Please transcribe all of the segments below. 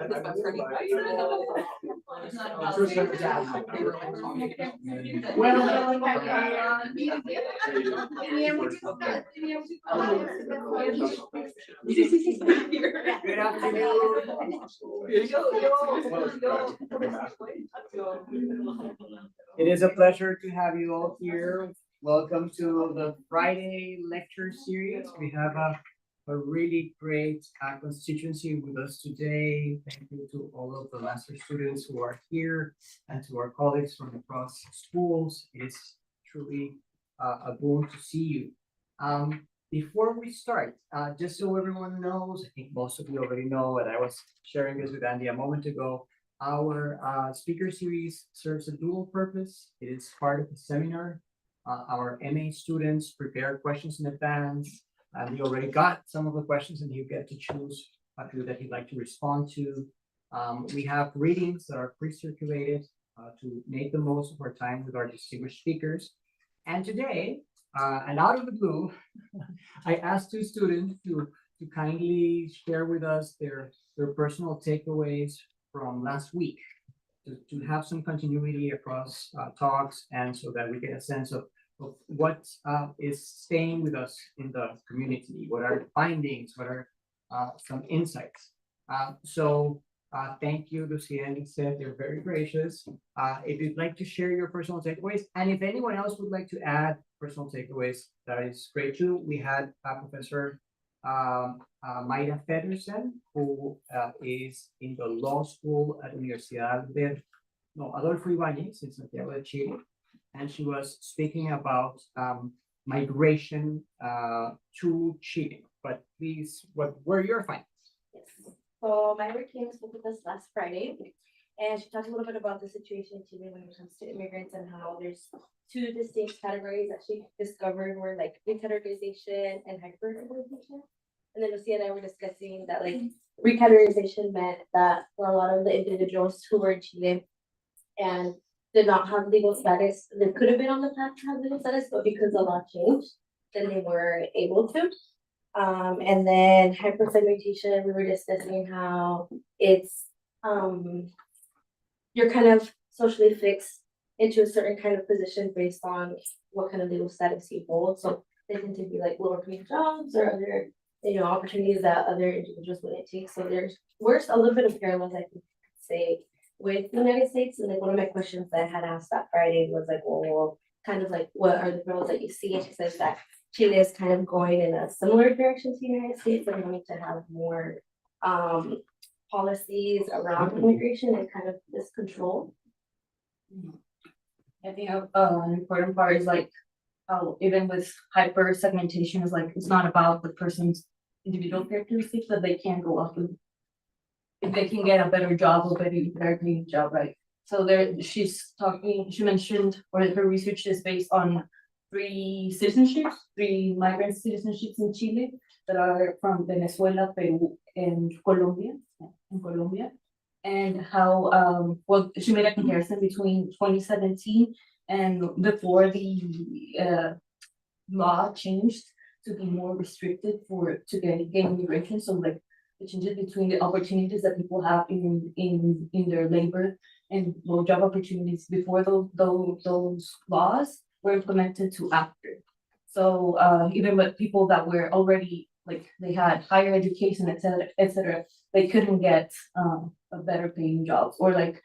Good afternoon. It is a pleasure to have you all here. Welcome to the Friday lecture series. We have a really great constituency with us today. Thank you to all of the master students who are here and to our colleagues from across schools. It's truly a boon to see you. Before we start, just so everyone knows, I think most of you already know, and I was sharing this with Andy a moment ago, our speaker series serves a dual purpose. It is part of the seminar. Our MA students prepare questions in advance. We already got some of the questions, and you get to choose a few that you'd like to respond to. We have readings that are pre-circulated to make the most of our time with our distinguished speakers. And today, and out of the blue, I asked two students to kindly share with us their personal takeaways from last week, to have some continuity across talks, and so that we get a sense of what is staying with us in the community, what are findings, what are some insights. Thank you, Lucia and Lisa, they're very gracious. If you'd like to share your personal takeaways, and if anyone else would like to add personal takeaways, that is great too. We had Professor Mayra Feddersen, who is in the law school at Universidad Adolfo Ibáñez in Santiago de Chile, and she was speaking about migration to Chile. But please, what were your findings? Yes. So Myra came spoke with us last Friday, and she talked a little bit about the situation in Chile when it comes to immigrants and how there's two distinct categories that she discovered were like recategorization and hypercategorization. And then Lucia and I were discussing that like recategorization meant that for a lot of the individuals who were in Chile and did not have legal status, they could have been on the path to have legal status, but because the law changed, then they were able to. And then hypersegmentation, we were discussing how it's you're kind of socially fixed into a certain kind of position based on what kind of legal status you hold. So they tend to be like lower paying jobs or other, opportunities that other individuals wouldn't take. So there's a little bit of parallels, I could say, with the United States. And like one of my questions that I had asked that Friday was like, well, kind of like what are the parallels that you see? And she says that Chile is kind of going in a similar direction to the United States, and wanting to have more policies around immigration and kind of this control. I think an important part is like how even with hyper segmentation is like it's not about the person's individual characteristics, but they can go up with if they can get a better job or better paying job, right? So there she mentioned, or her research is based on three migrant citizenships in Chile that are from Venezuela, Peru, and Colombia, and how she made a comparison between 2017 and before the law changed to be more restricted to gain immigration. So like the changes between the opportunities that people have in their labor and job opportunities before those laws were implemented to after. So even with people that were already like they had higher education, etc., they couldn't get a better paying jobs, or like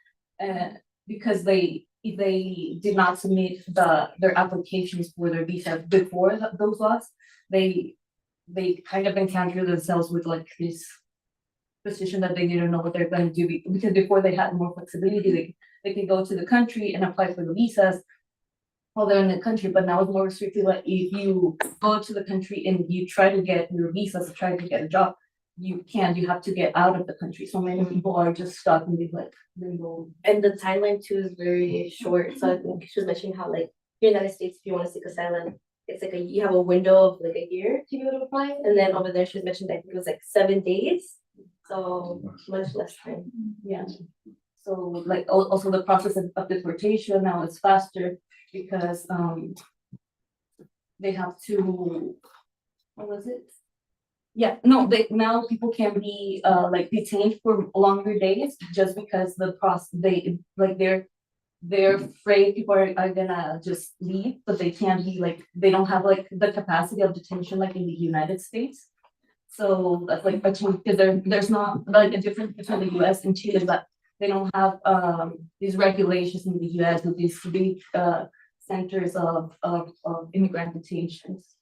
because they did not submit their applications for their visa before those laws, they kind of encountered themselves with like this position that they didn't know what they're going to do, because before they had more flexibility, they could go to the country and apply for the visas while they're in the country, but now it's more restricted. Like if you go to the country and you try to get your visas, try to get a job, you have to get out of the country. So many people are just stuck in the like limbo. And the timeline too is very short. So I think she was mentioning how like here in the United States, if you want to seek asylum, it's like you have a window of like a year to be able to apply. And then over there she was mentioned I think it was like 7 days. So much less time. Yeah. So like also the process of deportation now is faster because they have to, what was it? Yeah, no, now people can be like detained for longer days just because the process they're afraid people are gonna just leave, but they can't be like they don't have like the capacity of detention like in the United States. So that's like a change because there's not like a difference between the US and Chile, but they don't have these regulations in the US with these big centers of immigrant detentions.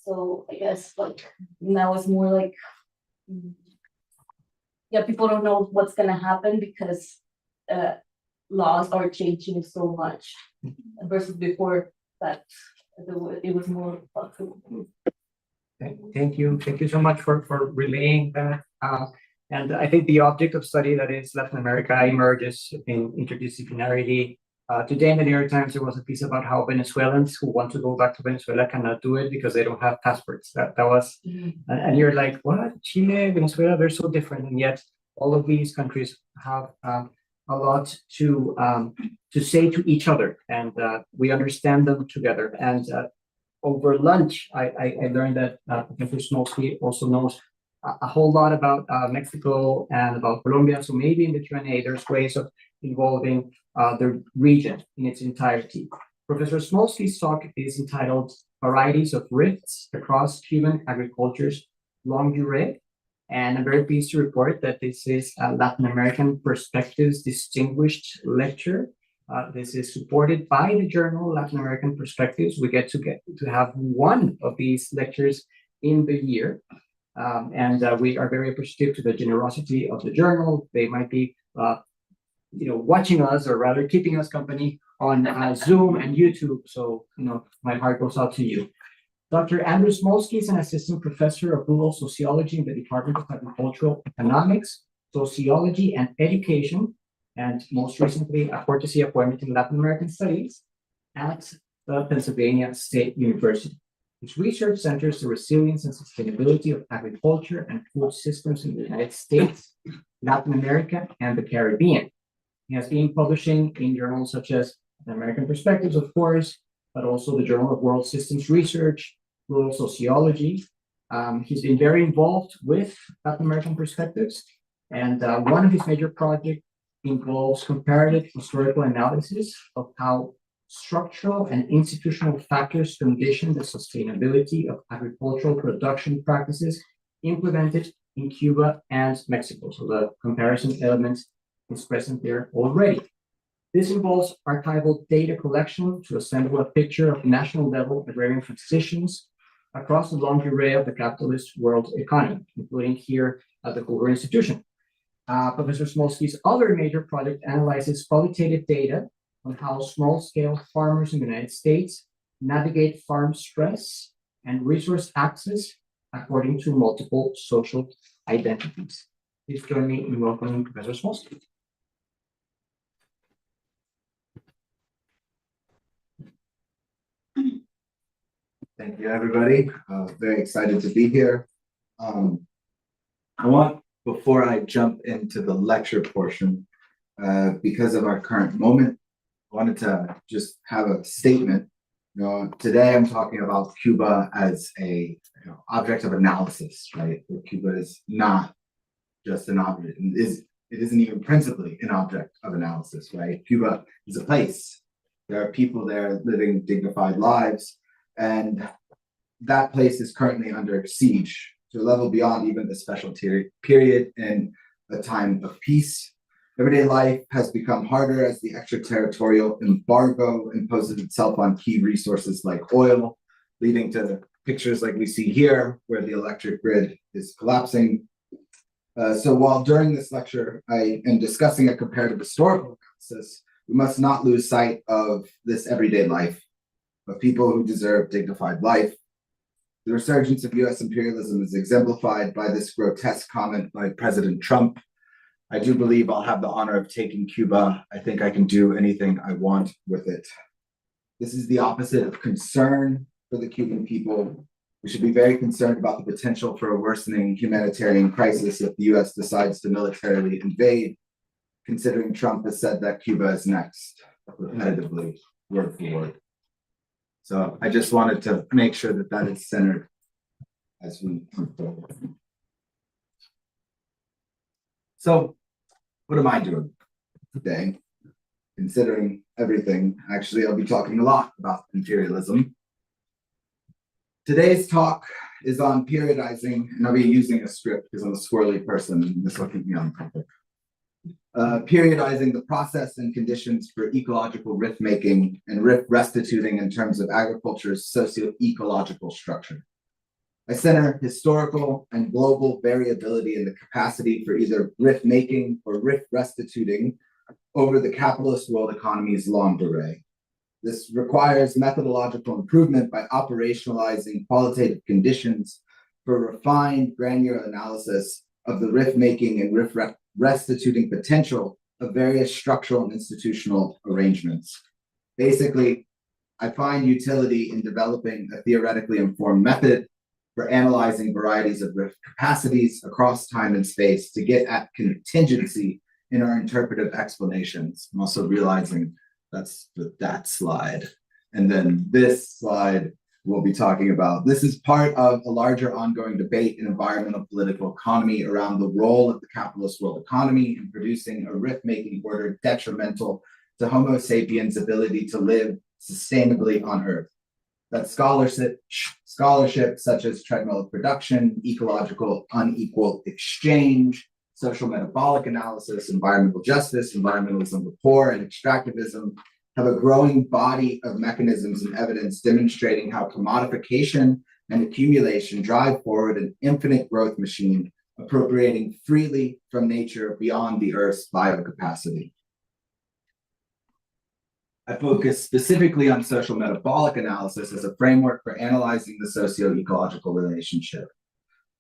So I guess like now it's more like yeah, people don't know what's gonna happen because laws are changing so much versus before that it was more flexible. Thank you so much for relaying that. And I think the object of study, that is Latin America, emerges in interdisciplinarity. Today in the New York Times, there was a piece about how Venezuelans who want to go back to Venezuela cannot do it because they don't have passports. That was, and you're like, what? Chile, Venezuela, they're so different, and yet all of these countries have a lot to say to each other, and we understand them together. And over lunch, I learned that Professor Smolski also knows a whole lot about Mexico and about Colombia. So maybe in the Q&A, there's ways of involving the region in its entirety. Professor Smolski's talk is entitled Varieties of Rifts Across Cuban Agriculture's Longue Duree. And I'm very pleased to report that this is a Latin American Perspectives Distinguished Lecture. This is supported by the journal Latin American Perspectives. We get to have one of these lectures in the year. And we are very appreciative to the generosity of the journal. They might be watching us, or rather keeping us company on Zoom and YouTube. So, my heart goes out to you. Dr. Andrew Smolski is an assistant professor of rural sociology in the Department of Agricultural Economics, Sociology, and Education, and most recently a courtesy appointment in Latin American Studies at the Pennsylvania State University. His research centers the resilience and sustainability of agriculture and food systems in the United States, Latin America, and the Caribbean. He has been publishing in journals such as the American Perspectives, of course, but also the Journal of World Systems Research, Rural Sociology. He's been very involved with Latin American Perspectives, and one of his major projects involves comparative historical analysis of how structural and institutional factors condition the sustainability of agricultural production practices implemented in Cuba and Mexico. So the comparison element is present there already. This involves archival data collection to assemble a picture of national level agrarian transitions across the long array of the capitalist world economy, including here at the Hoover Institution. Professor Smolski's other major project analyzes qualitative data on how small-scale farmers in the United States navigate farm stress and resource access according to multiple social identities. Please join me in welcoming Professor Smolski. Thank you, everybody. Very excited to be here. Before I jump into the lecture portion, because of our current moment, I wanted to just have a statement. Today I'm talking about Cuba as a object of analysis, right? Cuba is not just an object. It isn't even principally an object of analysis, right? Cuba is a place. There are people there living dignified lives, and that place is currently under siege to a level beyond even the special period in a time of peace. Everyday life has become harder as the extraterritorial embargo imposes itself on key resources like oil, leading to pictures like we see here, where the electric grid is collapsing. So while during this lecture I am discussing a comparative historical analysis, we must not lose sight of this everyday life of people who deserve dignified life. The resurgence of US imperialism is exemplified by this grotesque comment by President Trump. I do believe I'll have the honor of taking Cuba. I think I can do anything I want with it. This is the opposite of concern for the Cuban people. We should be very concerned about the potential for a worsening humanitarian crisis if the US decides to militarily invade, considering Trump has said that Cuba is next, repetitively, word for word. So I just wanted to make sure that that is centered. as we move forward. So, what am I doing today? Considering everything, actually, I'll be talking a lot about imperialism. Today's talk is on periodizing, and I'll be using a script because I'm a squirrely person, and this will keep me on topic. Periodizing the process and conditions for ecological rift making and rift restituting in terms of agriculture's socio-ecological structure. I center historical and global variability in the capacity for either rift making or rift restituting over the capitalist world economy's Longue Duree. This requires methodological improvement by operationalizing qualitative conditions for refined granular analysis of the rift making and rift restituting potential of various structural and institutional arrangements. Basically, I find utility in developing a theoretically informed method for analyzing varieties of rift capacities across time and space to get at contingency in our interpretive explanations. I'm also realizing that's that slide. And then this slide we'll be talking about. This is part of a larger ongoing debate in environmental political economy around the role of the capitalist world economy in producing a rift-making order detrimental to Homo sapiens' ability to live sustainably on Earth. That scholarship such as treadmill of production, ecological unequal exchange, social metabolic analysis, environmental justice, environmentalism rapport, and extractivism have a growing body of mechanisms and evidence demonstrating how commodification and accumulation drive forward an infinite growth machine, appropriating freely from nature beyond the Earth's biocapacity. I focus specifically on social metabolic analysis as a framework for analyzing the socio-ecological relationship.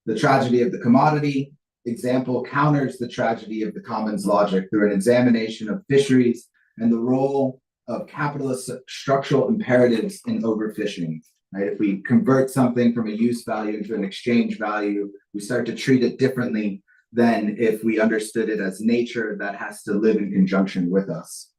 The tragedy of the commodity example counters the tragedy of the commons logic through an examination of fisheries and the role of capitalist structural imperatives in overfishing. Right? If we convert something from a use value into an exchange value, we start to treat it differently than if we understood it as nature that has to live in conjunction with us.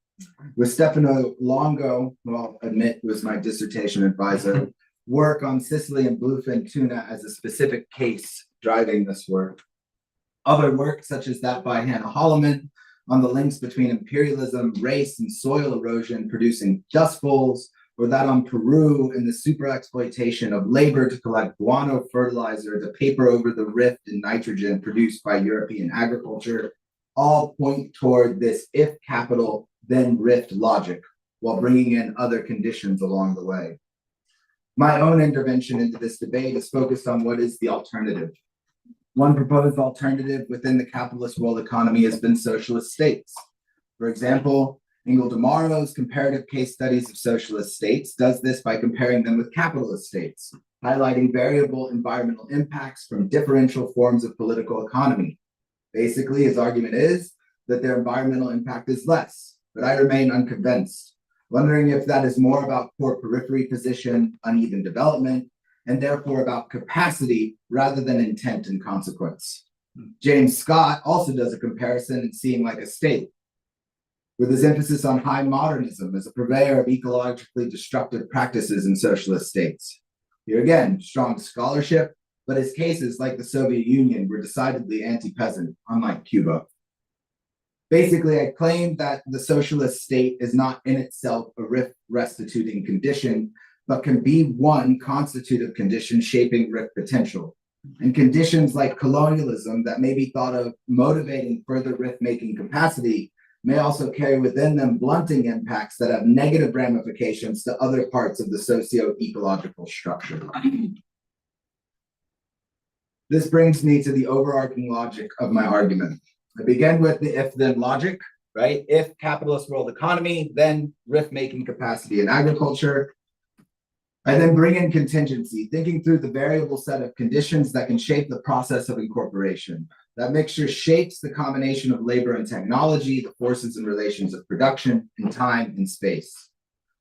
With Stefano Longo, who I'll admit was my dissertation advisor, work on Sicily and bluefin tuna as a specific case driving this work. Other work, such as that by Hannah Holloman, on the links between imperialism, race, and soil erosion producing dust bowls, or that on Peru and the super exploitation of labor to collect guano fertilizer to paper over the rift in nitrogen produced by European agriculture, all point toward this if capital, then rift logic, while bringing in other conditions along the way. My own intervention into this debate is focused on what is the alternative. One proposed alternative within the capitalist world economy has been socialist states. For example, Ingo DeMaro's comparative case studies of socialist states does this by comparing them with capitalist states, highlighting variable environmental impacts from differential forms of political economy. Basically, his argument is that their environmental impact is less, but I remain unconvinced, wondering if that is more about poor periphery position, uneven development, and therefore about capacity rather than intent and consequence. James Scott also does a comparison in Seeing Like a State, with his emphasis on high modernism as a purveyor of ecologically destructive practices in socialist states. Here again, strong scholarship, but his cases, like the Soviet Union, were decidedly anti-peasant, unlike Cuba. Basically, I claim that the socialist state is not in itself a rift restituting condition, but can be one constitutive condition shaping rift potential. And conditions like colonialism that may be thought of motivating further rift-making capacity may also carry within them blunting impacts that have negative ramifications to other parts of the socio-ecological structure. This brings me to the overarching logic of my argument. I begin with the if-then logic, right? If capitalist world economy, then rift-making capacity in agriculture. I then bring in contingency, thinking through the variable set of conditions that can shape the process of incorporation. That mixture shapes the combination of labor and technology, the forces and relations of production in time and space.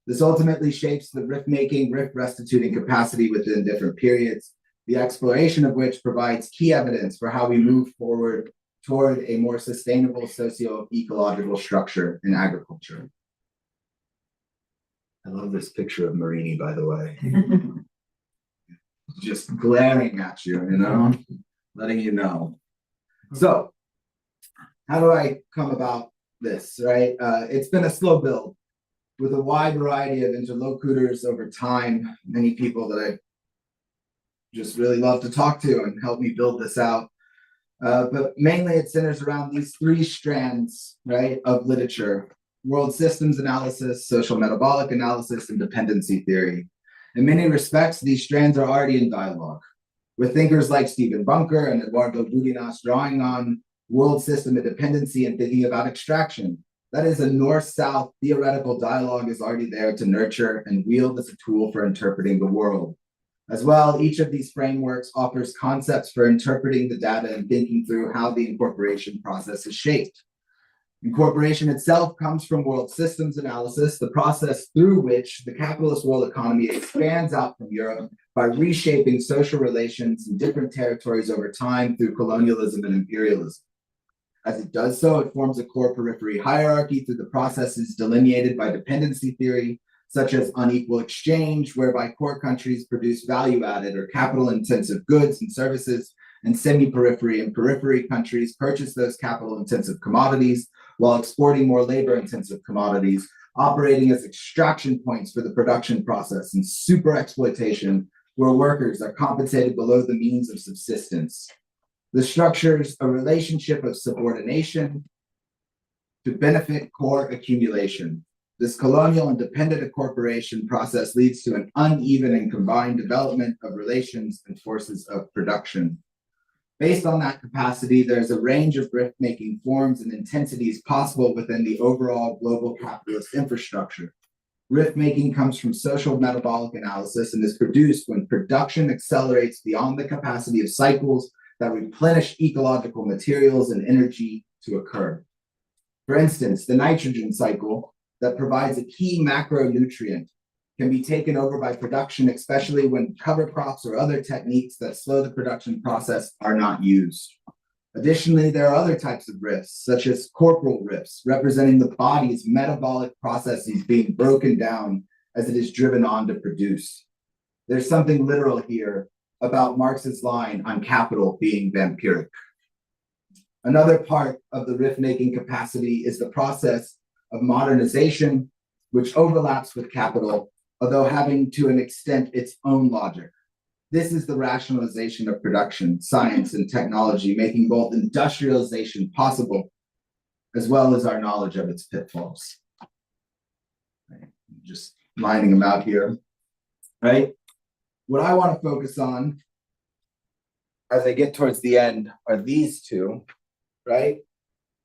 This ultimately shapes the rift-making, rift-restituting capacity within different periods, the exploration of which provides key evidence for how we move forward toward a more sustainable socio-ecological structure in agriculture. I love this picture of Marini, by the way. just glaring at you, you know, letting you know. So, how do I come about this, right? It's been a slow build with a wide variety of interlocutors over time, many people that I just really love to talk to and help me build this out. But mainly it centers around these three strands, right, of literature: world systems analysis, social metabolic analysis, and dependency theory. In many respects, these strands are already in dialogue, with thinkers like Stephen Bunker and Eduardo Budinas drawing on world system and dependency and thinking about extraction. That is, a north-south theoretical dialogue is already there to nurture and wield as a tool for interpreting the world. As well, each of these frameworks offers concepts for interpreting the data and thinking through how the incorporation process is shaped. Incorporation itself comes from world systems analysis, the process through which the capitalist world economy expands out from Europe by reshaping social relations in different territories over time through colonialism and imperialism. As it does so, it forms a core periphery hierarchy through the processes delineated by dependency theory, such as unequal exchange, whereby core countries produce value-added or capital-intensive goods and services, and semi-periphery and periphery countries purchase those capital-intensive commodities while exporting more labor-intensive commodities, operating as extraction points for the production process and super exploitation, where workers are compensated below the means of subsistence. The structures a relationship of subordination to benefit core accumulation. This colonial and dependent incorporation process leads to an uneven and combined development of relations and forces of production. Based on that capacity, there's a range of rift-making forms and intensities possible within the overall global capitalist infrastructure. Rift-making comes from social metabolic analysis and is produced when production accelerates beyond the capacity of cycles that replenish ecological materials and energy to occur. For instance, the nitrogen cycle that provides a key macronutrient can be taken over by production, especially when cover crops or other techniques that slow the production process are not used. Additionally, there are other types of rifts, such as corporal rifts, representing the body's metabolic processes being broken down as it is driven on to produce. There's something literal here about Marx's line on capital being vampiric. Another part of the rift-making capacity is the process of modernization, which overlaps with capital, although having to an extent its own logic. This is the rationalization of production, science, and technology, making both industrialization possible, as well as our knowledge of its pitfalls. Right. Just lining them out here, right? What I want to focus on as I get towards the end are these two, right?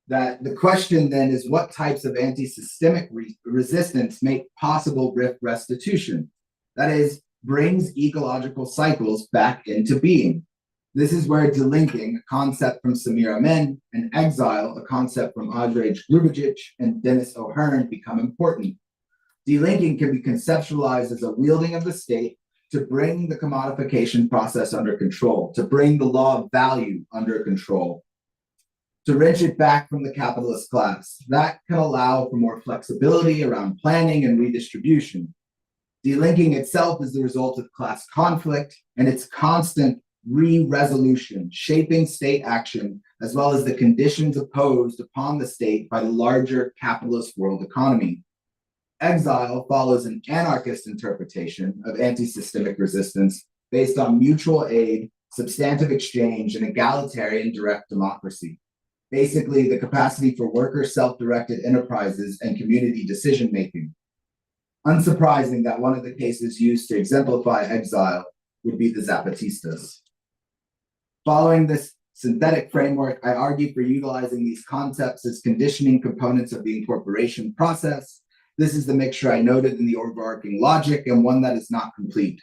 That the question then is, what types of anti-systemic resistance make possible rift restitution? That is, brings ecological cycles back into being. This is where delinking, a concept from Samir Amen, and exile, a concept from Andrzej Grubijic and Dennis O'Hearn, become important. Delinking can be conceptualized as a wielding of the state to bring the commodification process under control, to bring the law of value under control, to wrench it back from the capitalist class. That can allow for more flexibility around planning and redistribution. Delinking itself is the result of class conflict and its constant re-resolution, shaping state action, as well as the conditions imposed upon the state by the larger capitalist world economy. Exile follows an anarchist interpretation of anti-systemic resistance based on mutual aid, substantive exchange, and egalitarian direct democracy. Basically, the capacity for worker self-directed enterprises and community decision-making. Unsurprising that one of the cases used to exemplify exile would be the Zapatistas. Following this synthetic framework, I argue for utilizing these concepts as conditioning components of the incorporation process. This is the mixture I noted in the overarching logic, and one that is not complete.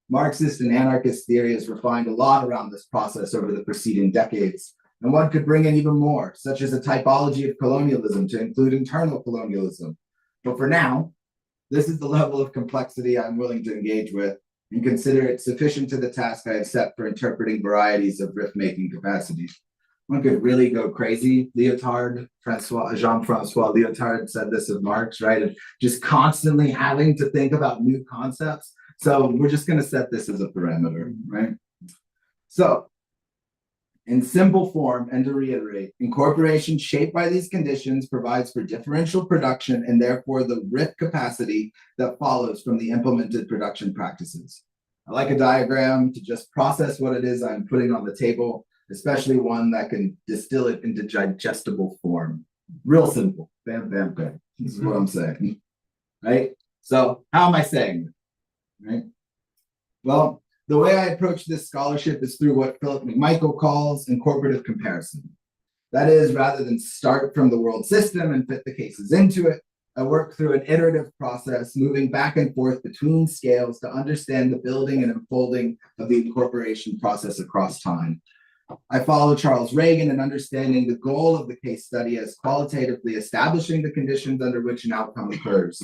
Marxist and anarchist theory has refined a lot around this process over the preceding decades, and one could bring in even more, such as a typology of colonialism to include internal colonialism. But for now, this is the level of complexity I'm willing to engage with and consider it sufficient to the task I have set for interpreting varieties of rift-making capacities. One could really go crazy. Jean-Francois Lyotard said this of Marx, right? Of just constantly having to think about new concepts So we're just going to set this as a parameter, right? So in simple form, and to reiterate, incorporation shaped by these conditions provides for differential production and therefore the rift capacity that follows from the implemented production practices. I like a diagram to just process what it is I'm putting on the table, especially one that can distill it into digestible form. Real simple. Bam, bam, bam. This is what I'm saying, right? So how am I saying it, right? Well, the way I approach this scholarship is through what Philip McMichael calls incorporative comparison. That is, rather than start from the world system and fit the cases into it, I work through an iterative process, moving back and forth between scales to understand the building and unfolding of the incorporation process across time. I follow Charles Reagan in understanding the goal of the case study as qualitatively establishing the conditions under which an outcome occurs.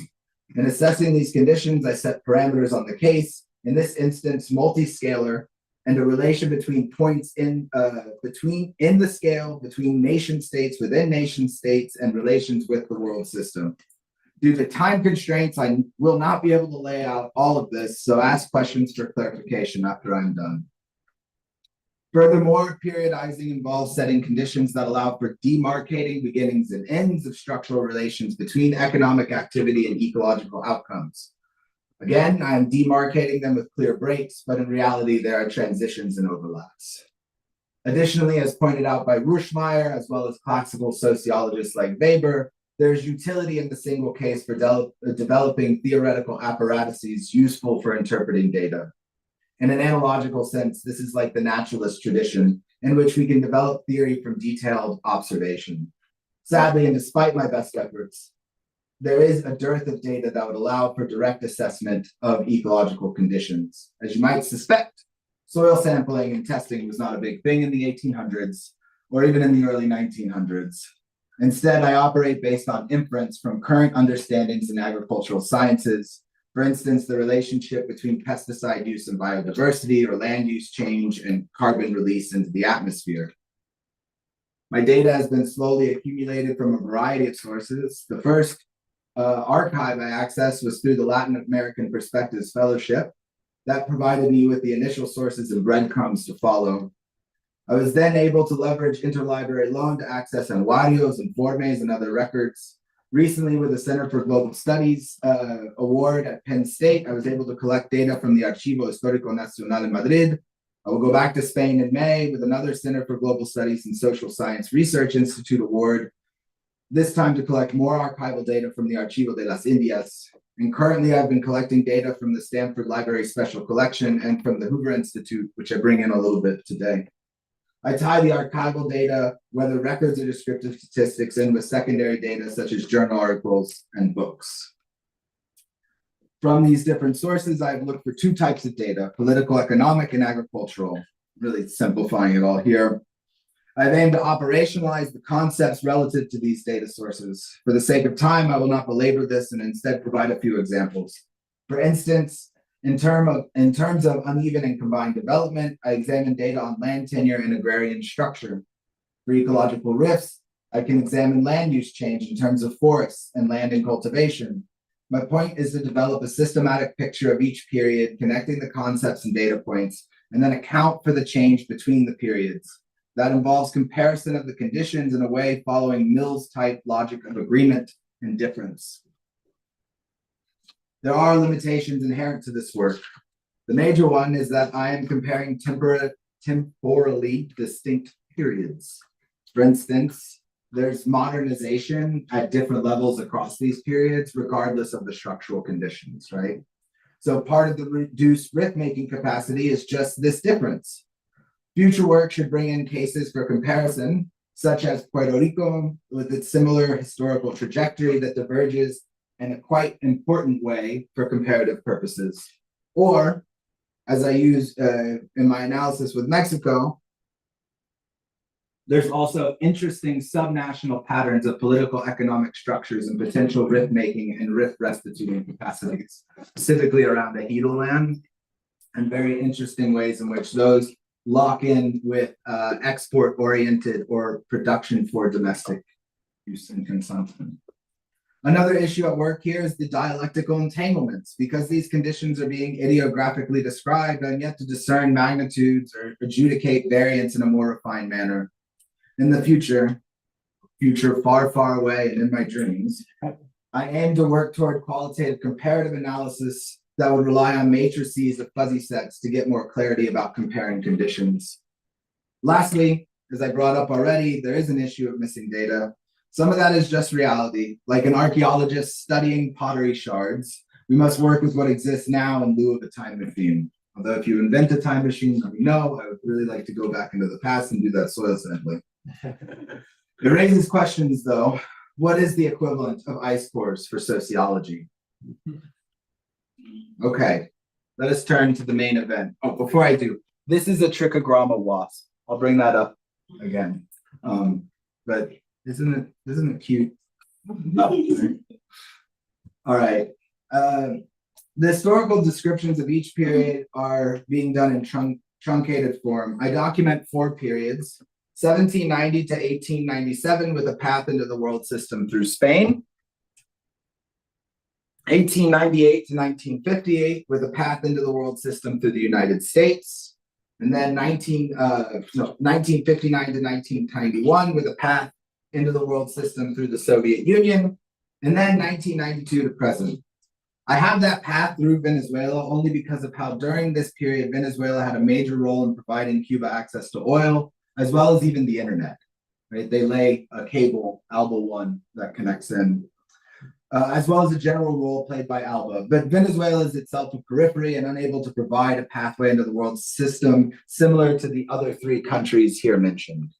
In assessing these conditions, I set parameters on the case, in this instance, multi-scalar, and a relation between points in the scale, between nation states, within nation states, and relations with the world system. Due to time constraints, I will not be able to lay out all of this, so ask questions for clarification after I'm done. Furthermore, periodizing involves setting conditions that allow for demarcating beginnings and ends of structural relations between economic activity and ecological outcomes. Again, I am demarcating them with clear breaks, but in reality, there are transitions and overlaps. Additionally, as pointed out by Ruschmeyer, as well as classical sociologists like Weber, there's utility in the single case for developing theoretical apparatuses useful for interpreting data. In an analogical sense, this is like the naturalist tradition, in which we can develop theory from detailed observation. Sadly, and despite my best efforts, there is a dearth of data that would allow for direct assessment of ecological conditions. As you might suspect, soil sampling and testing was not a big thing in the 1800s or even in the early 1900s. Instead, I operate based on inference from current understandings in agricultural sciences. For instance, the relationship between pesticide use and biodiversity, or land use change and carbon release into the atmosphere. My data has been slowly accumulated from a variety of sources. The first archive I accessed was through the Latin American Perspectives Fellowship. That provided me with the initial sources and breadcrumbs to follow. I was then able to leverage interlibrary loan to access anuarios, informes, and other records. Recently, with the Center for Global Studies award at Penn State, I was able to collect data from the Archivo Histórico Nacional in Madrid. I will go back to Spain in May with another Center for Global Studies and Social Science Research Institute award, this time to collect more archival data from the Archivo de las Indias. And currently, I've been collecting data from the Stanford Library Special Collection and from the Hoover Institute, which I bring in a little bit today. I tie the archival data, whether records or descriptive statistics, in with secondary data such as journal articles and books. From these different sources, I've looked for two types of data: political, economic, and agricultural. Really simplifying it all here. I've aimed to operationalize the concepts relative to these data sources. For the sake of time, I will not belabor this and instead provide a few examples. For instance, in terms of uneven and combined development, I examine data on land tenure and agrarian structure. For ecological rifts, I can examine land use change in terms of forests and land and cultivation. My point is to develop a systematic picture of each period, connecting the concepts and data points, and then account for the change between the periods. That involves comparison of the conditions in a way following Mills-type logic of agreement and difference. There are limitations inherent to this work. The major one is that I am comparing temporally distinct periods. For instance, there's modernization at different levels across these periods, regardless of the structural conditions, right? So part of the reduced rift-making capacity is just this difference. Future work should bring in cases for comparison, such as Puerto Rico, with its similar historical trajectory that diverges in a quite important way for comparative purposes. Or, as I use in my analysis with Mexico, there's also interesting subnational patterns of political economic structures and potential rift making and rift restituting capacities, specifically around ejido land, and very interesting ways in which those lock in with export oriented or production for domestic use and consumption. Another issue at work here is the dialectical entanglements. Because these conditions are being ideographically described, I'm yet to discern magnitudes or adjudicate variance in a more refined manner. In the future far, far away and in my dreams, I aim to work toward qualitative comparative analysis that would rely on matrices of fuzzy sets to get more clarity about comparing conditions. Lastly, as I brought up already, there is an issue of missing data. Some of that is just reality. Like an archaeologist studying pottery shards, we must work with what exists now in lieu of a time machine. Although if you invent a time machine, let me know. I would really like to go back into the past and do that soil sampling. It raises questions though. What is the equivalent of ice cores for sociology? Okay, let us turn to the main event. Oh, before I do, this is a trichogramma wasp. I'll bring that up again. But isn't it cute? Oh. All right. The historical descriptions of each period are being done in truncated form. I document 4 periods: 1790 to 1897 with a path into the world system through Spain, 1898 to 1958 with a path into the world system through the United States, and then 1959 to 1991 with a path into the world system through the Soviet Union, and then 1992 to present. I have that path through Venezuela only because of how during this period Venezuela had a major role in providing Cuba access to oil, as well as even the internet, right? They lay a cable, ALBA 1, that connects in, as well as a general role played by ALBA. But Venezuela is itself a periphery and unable to provide a pathway into the world system similar to the other 3 countries here mentioned.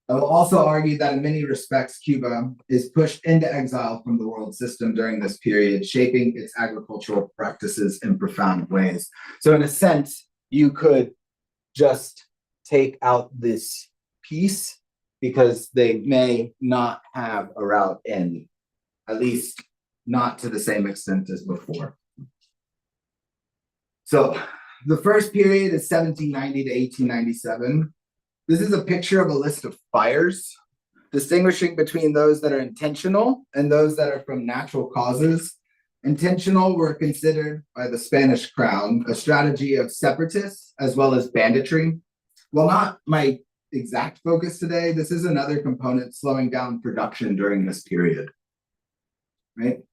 I will also argue that in many respects, Cuba is pushed into exile from the world system during this period, shaping its agricultural practices in profound ways. So in a sense, you could just take out this piece because they may not have a route in, at least not to the same extent as before. So the first period is 1790 to 1897. This is a picture of a list of fires, distinguishing between those that are intentional and those that are from natural causes. Intentional were considered by the Spanish crown a strategy of separatists as well as banditry. While not my exact focus today, this is another component slowing down production during this period, right?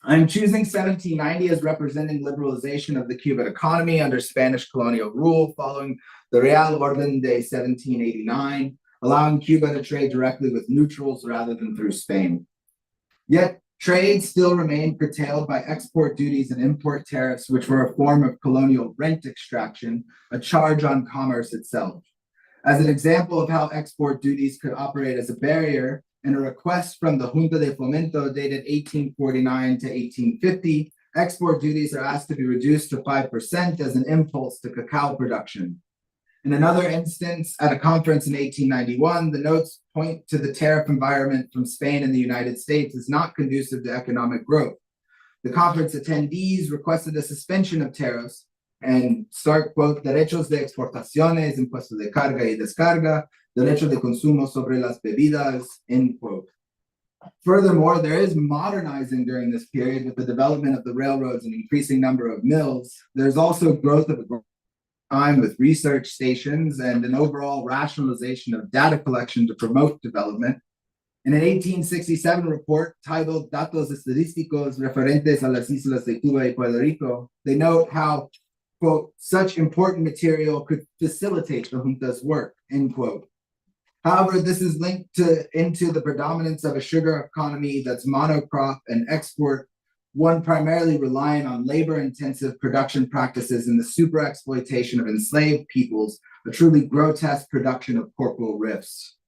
I'm choosing 1790 as representing liberalization of the Cuban economy under Spanish colonial rule following the Real Orden de 1789, allowing Cuba to trade directly with neutrals rather than through Spain. Yet, trade still remained curtailed by export duties and import tariffs, which were a form of colonial rent extraction, a charge on commerce itself. As an example of how export duties could operate as a barrier, in a request from the Junta de Fomento dated 1849 to 1850, export duties are asked to be reduced to 5% as an impulse to cacao production. In another instance, at a conference in 1891, the notes point to the tariff environment from Spain and the United States as not conducive to economic growth. The conference attendees requested a suspension of tariffs and start, quote, derechos de exportaciones, impuestos de carga y descarga, derecho de consumo sobre las bebidas, end quote. Furthermore, there is modernizing during this period with the development of the railroads and increasing number of mills. There's also growth of time with research stations and an overall rationalization of data collection to promote development. In an 1867 report titled Datos Estadísticos Referentes a las Islas de Cuba y Puerto Rico, they note how, quote, such important material could facilitate the junta's work, end quote. However, this is linked into the predominance of a sugar economy that's monocrop and export, one primarily relying on labor-intensive production practices and the super-exploitation of enslaved peoples, a truly grotesque production of corporal rifts.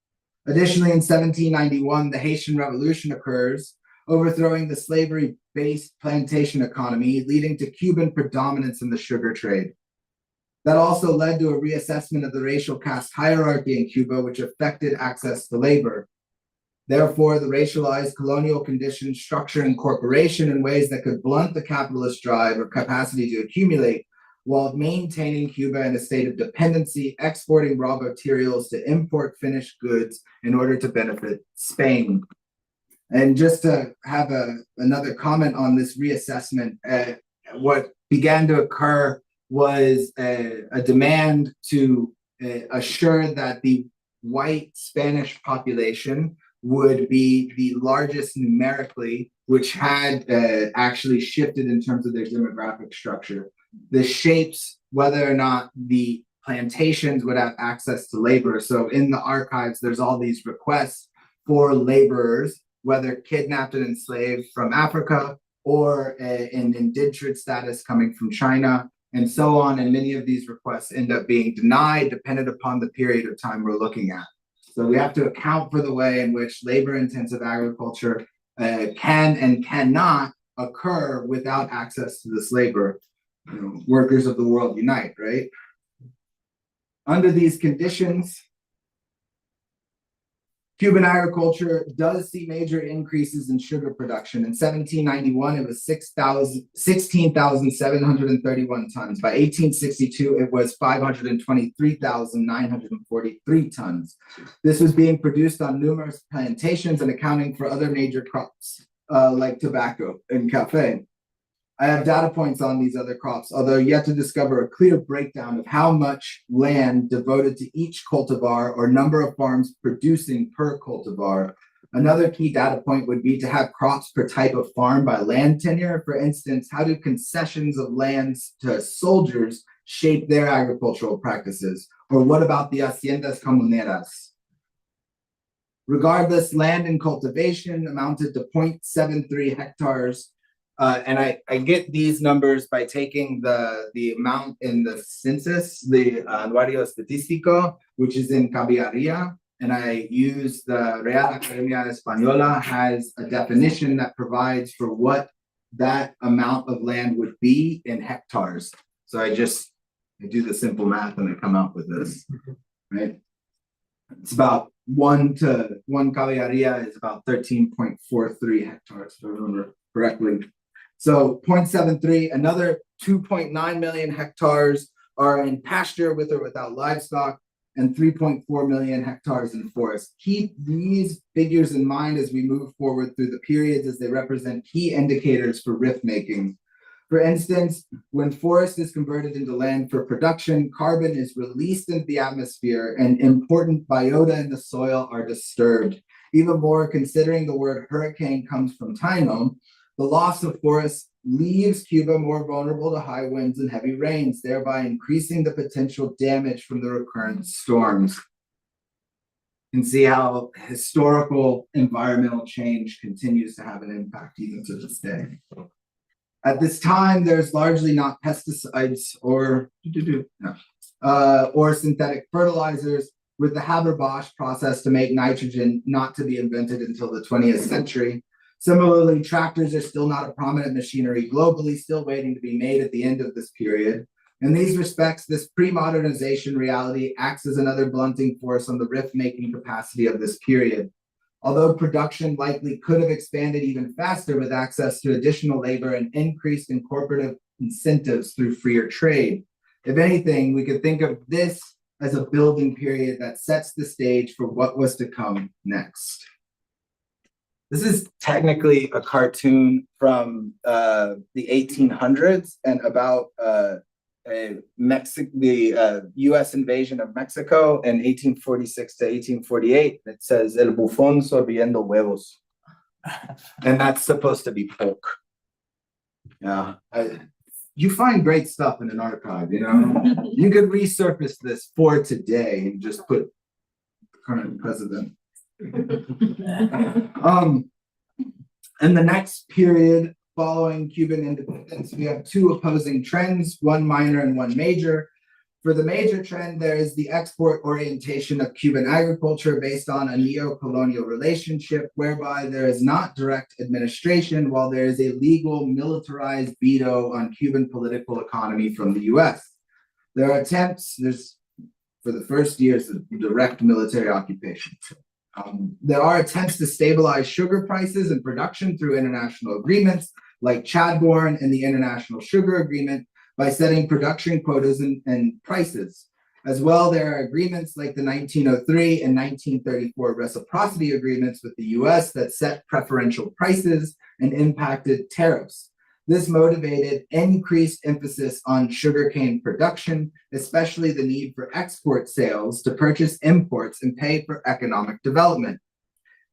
Additionally, in 1791, the Haitian Revolution occurs, overthrowing the slavery-based plantation economy, leading to Cuban predominance in the sugar trade. That also led to a reassessment of the racial caste hierarchy in Cuba, which affected access to labor. Therefore, the racialized colonial conditions structure incorporation in ways that could blunt the capitalist drive or capacity to accumulate, while maintaining Cuba in a state of dependency, exporting raw materials to import finished goods in order to benefit Spain. And just to have another comment on this reassessment, what began to occur was a demand to assure that the white Spanish population would be the largest numerically, which had actually shifted in terms of their demographic structure. This shapes whether or not the plantations would have access to labor. So in the archives, there's all these requests for laborers, whether kidnapped and enslaved from Africa or in indentured status coming from China, and so on. And many of these requests end up being denied dependent upon the period of time we're looking at. So we have to account for the way in which labor-intensive agriculture can and cannot occur without access to this labor. You know, workers of the world unite, right? Under these conditions, Cuban agriculture does see major increases in sugar production. In 1791, it was 16,731 tons. By 1862, it was 523,943 tons. This was being produced on numerous plantations and accounting for other major crops like tobacco and cafe. I have data points on these other crops, although yet to discover a clear breakdown of how much land devoted to each cultivar or number of farms producing per cultivar. Another key data point would be to have crops per type of farm by land tenure. For instance, how do concessions of lands to soldiers shape their agricultural practices? Or what about the haciendas comuneras? Regardless, land and cultivation amounted to 0.73 hectares. And I get these numbers by taking the amount in the census, the Anuario Estadístico, which is in Cabiaria, and I use the Real Academia Española has a definition that provides for what that amount of land would be in hectares. So I do the simple math and I come out with this, right? It's about one Cabiaria is about 13.43 hectares, if I remember correctly. So 0.73, another 2.9 million hectares are in pasture with or without livestock, and 3.4 million hectares in forest. Keep these figures in mind as we move forward through the periods, as they represent key indicators for rift making. For instance, when forest is converted into land for production, carbon is released into the atmosphere and important biota in the soil are disturbed. Even more, considering the word hurricane comes from Taino, the loss of forest leaves Cuba more vulnerable to high winds and heavy rains, thereby increasing the potential damage from the recurrent storms. You can see how historical environmental change continues to have an impact even to this day. At this time, there's largely not pesticides or synthetic fertilizers, with the Haber-Bosch process to make nitrogen not to be invented until the 20th century. Similarly, tractors are still not a prominent machinery globally, still waiting to be made at the end of this period. In these respects, this pre-modernization reality acts as another blunting force on the rift-making capacity of this period. Although production likely could have expanded even faster with access to additional labor and increased incorporative incentives through freer trade. If anything, we could think of this as a building period that sets the stage for what was to come next. This is technically a cartoon from the 1800s and about the U.S. invasion of Mexico in 1846 to 1848. It says El bufón sorbiendo huevos, and that's supposed to be pork. Yeah, you find great stuff in an archive. You know, you could resurface this for today and just put the current president. In the next period following Cuban independence, we have two opposing trends, one minor and one major. For the major trend, there is the export orientation of Cuban agriculture based on a neo-colonial relationship whereby there is not direct administration while there is a legal militarized veto on Cuban political economy from the US. There are attempts, for the first years of direct military occupation. There are attempts to stabilize sugar prices and production through international agreements like Chadbourne and the International Sugar Agreement by setting production quotas and prices. As well, there are agreements like the 1903 and 1934 reciprocity agreements with the US that set preferential prices and impacted tariffs. This motivated increased emphasis on sugarcane production, especially the need for export sales to purchase imports and pay for economic development.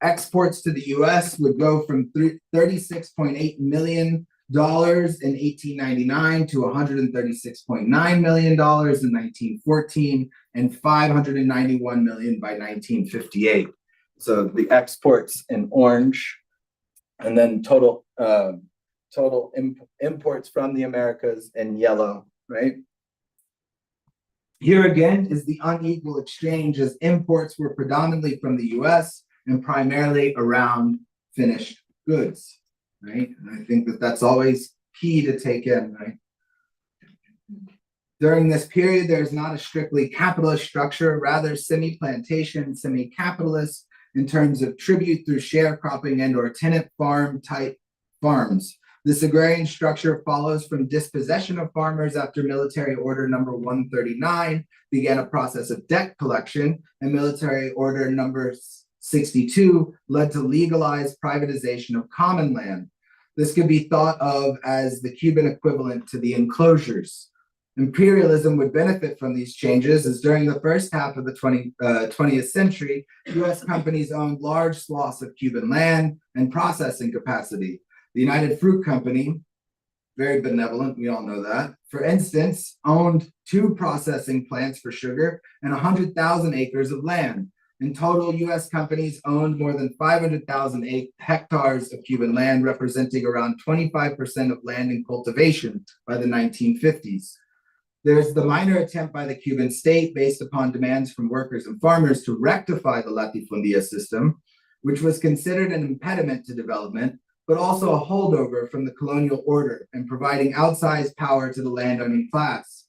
Exports to the US would go from $36.8 million in 1899 to $136.9 million in 1914 and $591 million by 1958. So the exports in orange, and then total imports from the Americas in yellow, right? Here again is the unequal exchange, as imports were predominantly from the US and primarily around finished goods, right? And I think that that's always key to take in, right? During this period, there's not a strictly capitalist structure, rather semi-plantation, semi-capitalist in terms of tribute through sharecropping and or tenant farm type farms. This agrarian structure follows from dispossession of farmers after Military Order number 139 began a process of debt collection, and Military Order number 62 led to legalized privatization of common land. This could be thought of as the Cuban equivalent to the enclosures. Imperialism would benefit from these changes, as during the first half of the 20th century, US companies owned large swaths of Cuban land and processing capacity. The United Fruit Company, very benevolent, we all know that, for instance, owned 2 processing plants for sugar and 100,000 acres of land. In total, US companies owned more than 500,000 hectares of Cuban land, representing around 25% of land in cultivation by the 1950s. There's the minor attempt by the Cuban state, based upon demands from workers and farmers, to rectify the latifundia system, which was considered an impediment to development, but also a holdover from the colonial order and providing outsized power to the landowning class.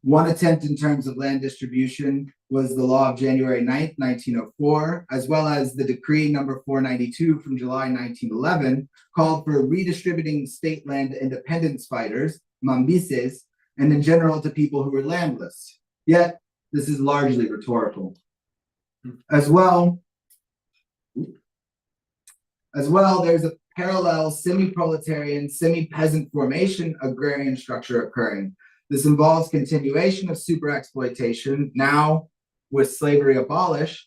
One attempt in terms of land distribution was the law of January 9th, 1904, as well as the decree number 492 from July 1911, called for redistributing state land to independence fighters, mambises, and in general to people who were landless. Yet, this is largely rhetorical. As well, there's a parallel semi-proletarian, semi-peasant formation agrarian structure occurring. This involves continuation of super-exploitation, now with slavery abolished,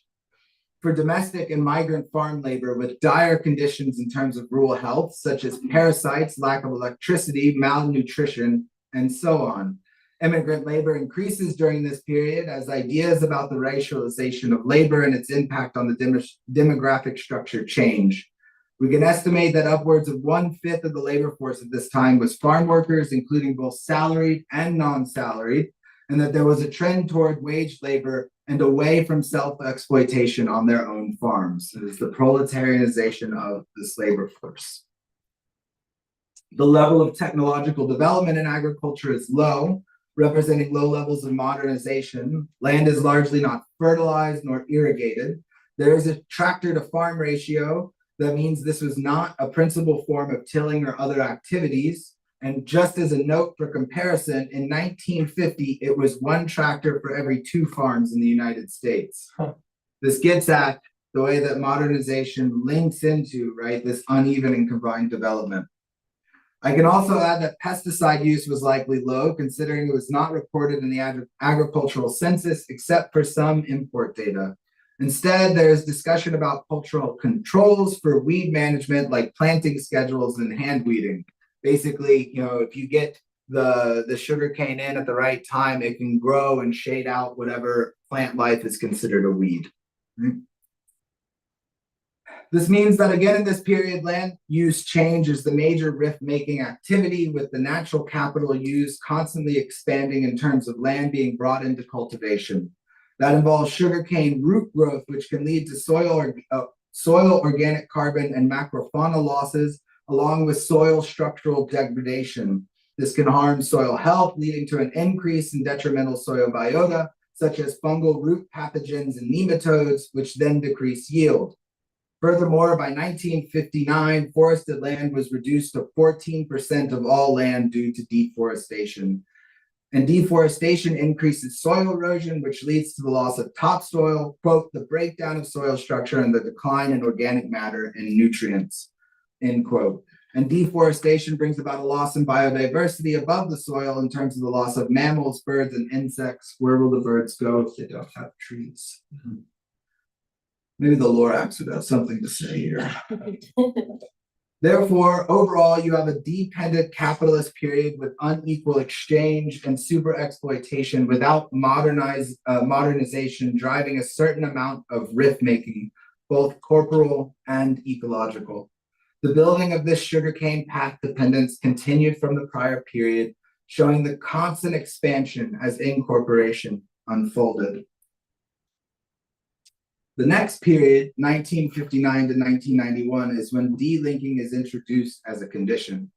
for domestic and migrant farm labor with dire conditions in terms of rural health, such as parasites, lack of electricity, malnutrition, and so on. Immigrant labor increases during this period as ideas about the racialization of labor and its impact on the demographic structure change. We can estimate that upwards of 1/5 of the labor force at this time was farm workers, including both salaried and non-salaried, and that there was a trend toward wage labor and away from self-exploitation on their own farms. It is the proletarianization of this labor force. The level of technological development in agriculture is low, representing low levels of modernization. Land is largely not fertilized nor irrigated. There is a tractor to farm ratio. That means this was not a principal form of tilling or other activities. And just as a note for comparison, in 1950, it was 1 tractor for every 2 farms in the United States. This gets at the way that modernization links into, right, this uneven and combined development. I can also add that pesticide use was likely low, considering it was not reported in the agricultural census, except for some import data. Instead, there's discussion about cultural controls for weed management, like planting schedules and hand weeding. Basically, if you get the sugar cane in at the right time, it can grow and shade out whatever plant life is considered a weed. Right? This means that again in this period, land use change is the major rift-making activity, with the natural capital use constantly expanding in terms of land being brought into cultivation. That involves sugarcane root growth, which can lead to soil organic carbon and macrofauna losses, along with soil structural degradation. This can harm soil health, leading to an increase in detrimental soil biota, such as fungal root pathogens and nematodes, which then decrease yield. Furthermore, by 1959, forested land was reduced to 14% of all land due to deforestation. And deforestation increases soil erosion, which leads to the loss of topsoil, quote, the breakdown of soil structure and the decline in organic matter and nutrients, end quote. And deforestation brings about a loss in biodiversity above the soil in terms of the loss of mammals, birds, and insects. Where will the birds go if they don't have trees? Maybe the Lorax would have something to say here. Therefore, overall, you have a dependent capitalist period with unequal exchange and super exploitation without modernization driving a certain amount of rift making, both corporal and ecological. The building of this sugarcane path dependence continued from the prior period, showing the constant expansion as incorporation unfolded. The next period, 1959 to 1991, is when delinking is introduced as a condition.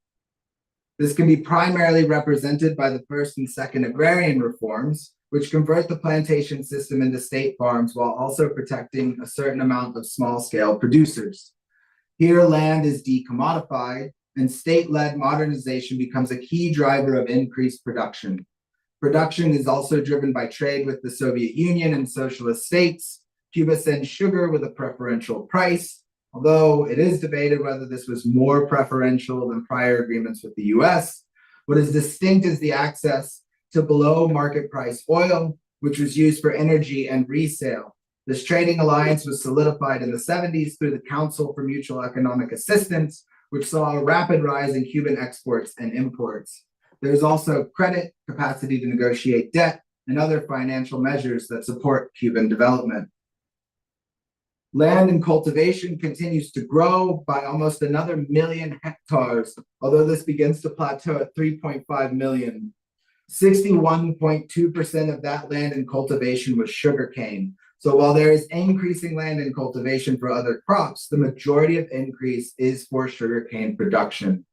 This can be primarily represented by the first and second agrarian reforms, which convert the plantation system into state farms while also protecting a certain amount of small-scale producers. Here, land is decommodified, and state-led modernization becomes a key driver of increased production. Production is also driven by trade with the Soviet Union and socialist states. Cuba sends sugar with a preferential price, although it is debated whether this was more preferential than prior agreements with the US. What is distinct is the access to below market price oil, which was used for energy and resale. This trading alliance was solidified in the 70s through the Council for Mutual Economic Assistance, which saw a rapid rise in Cuban exports and imports. There's also credit, capacity to negotiate debt, and other financial measures that support Cuban development. Land and cultivation continues to grow by almost another 1 million hectares, although this begins to plateau at 3.5 million. 61.2% of that land and cultivation was sugarcane. So while there is increasing land and cultivation for other crops, the majority of increase is for sugarcane production.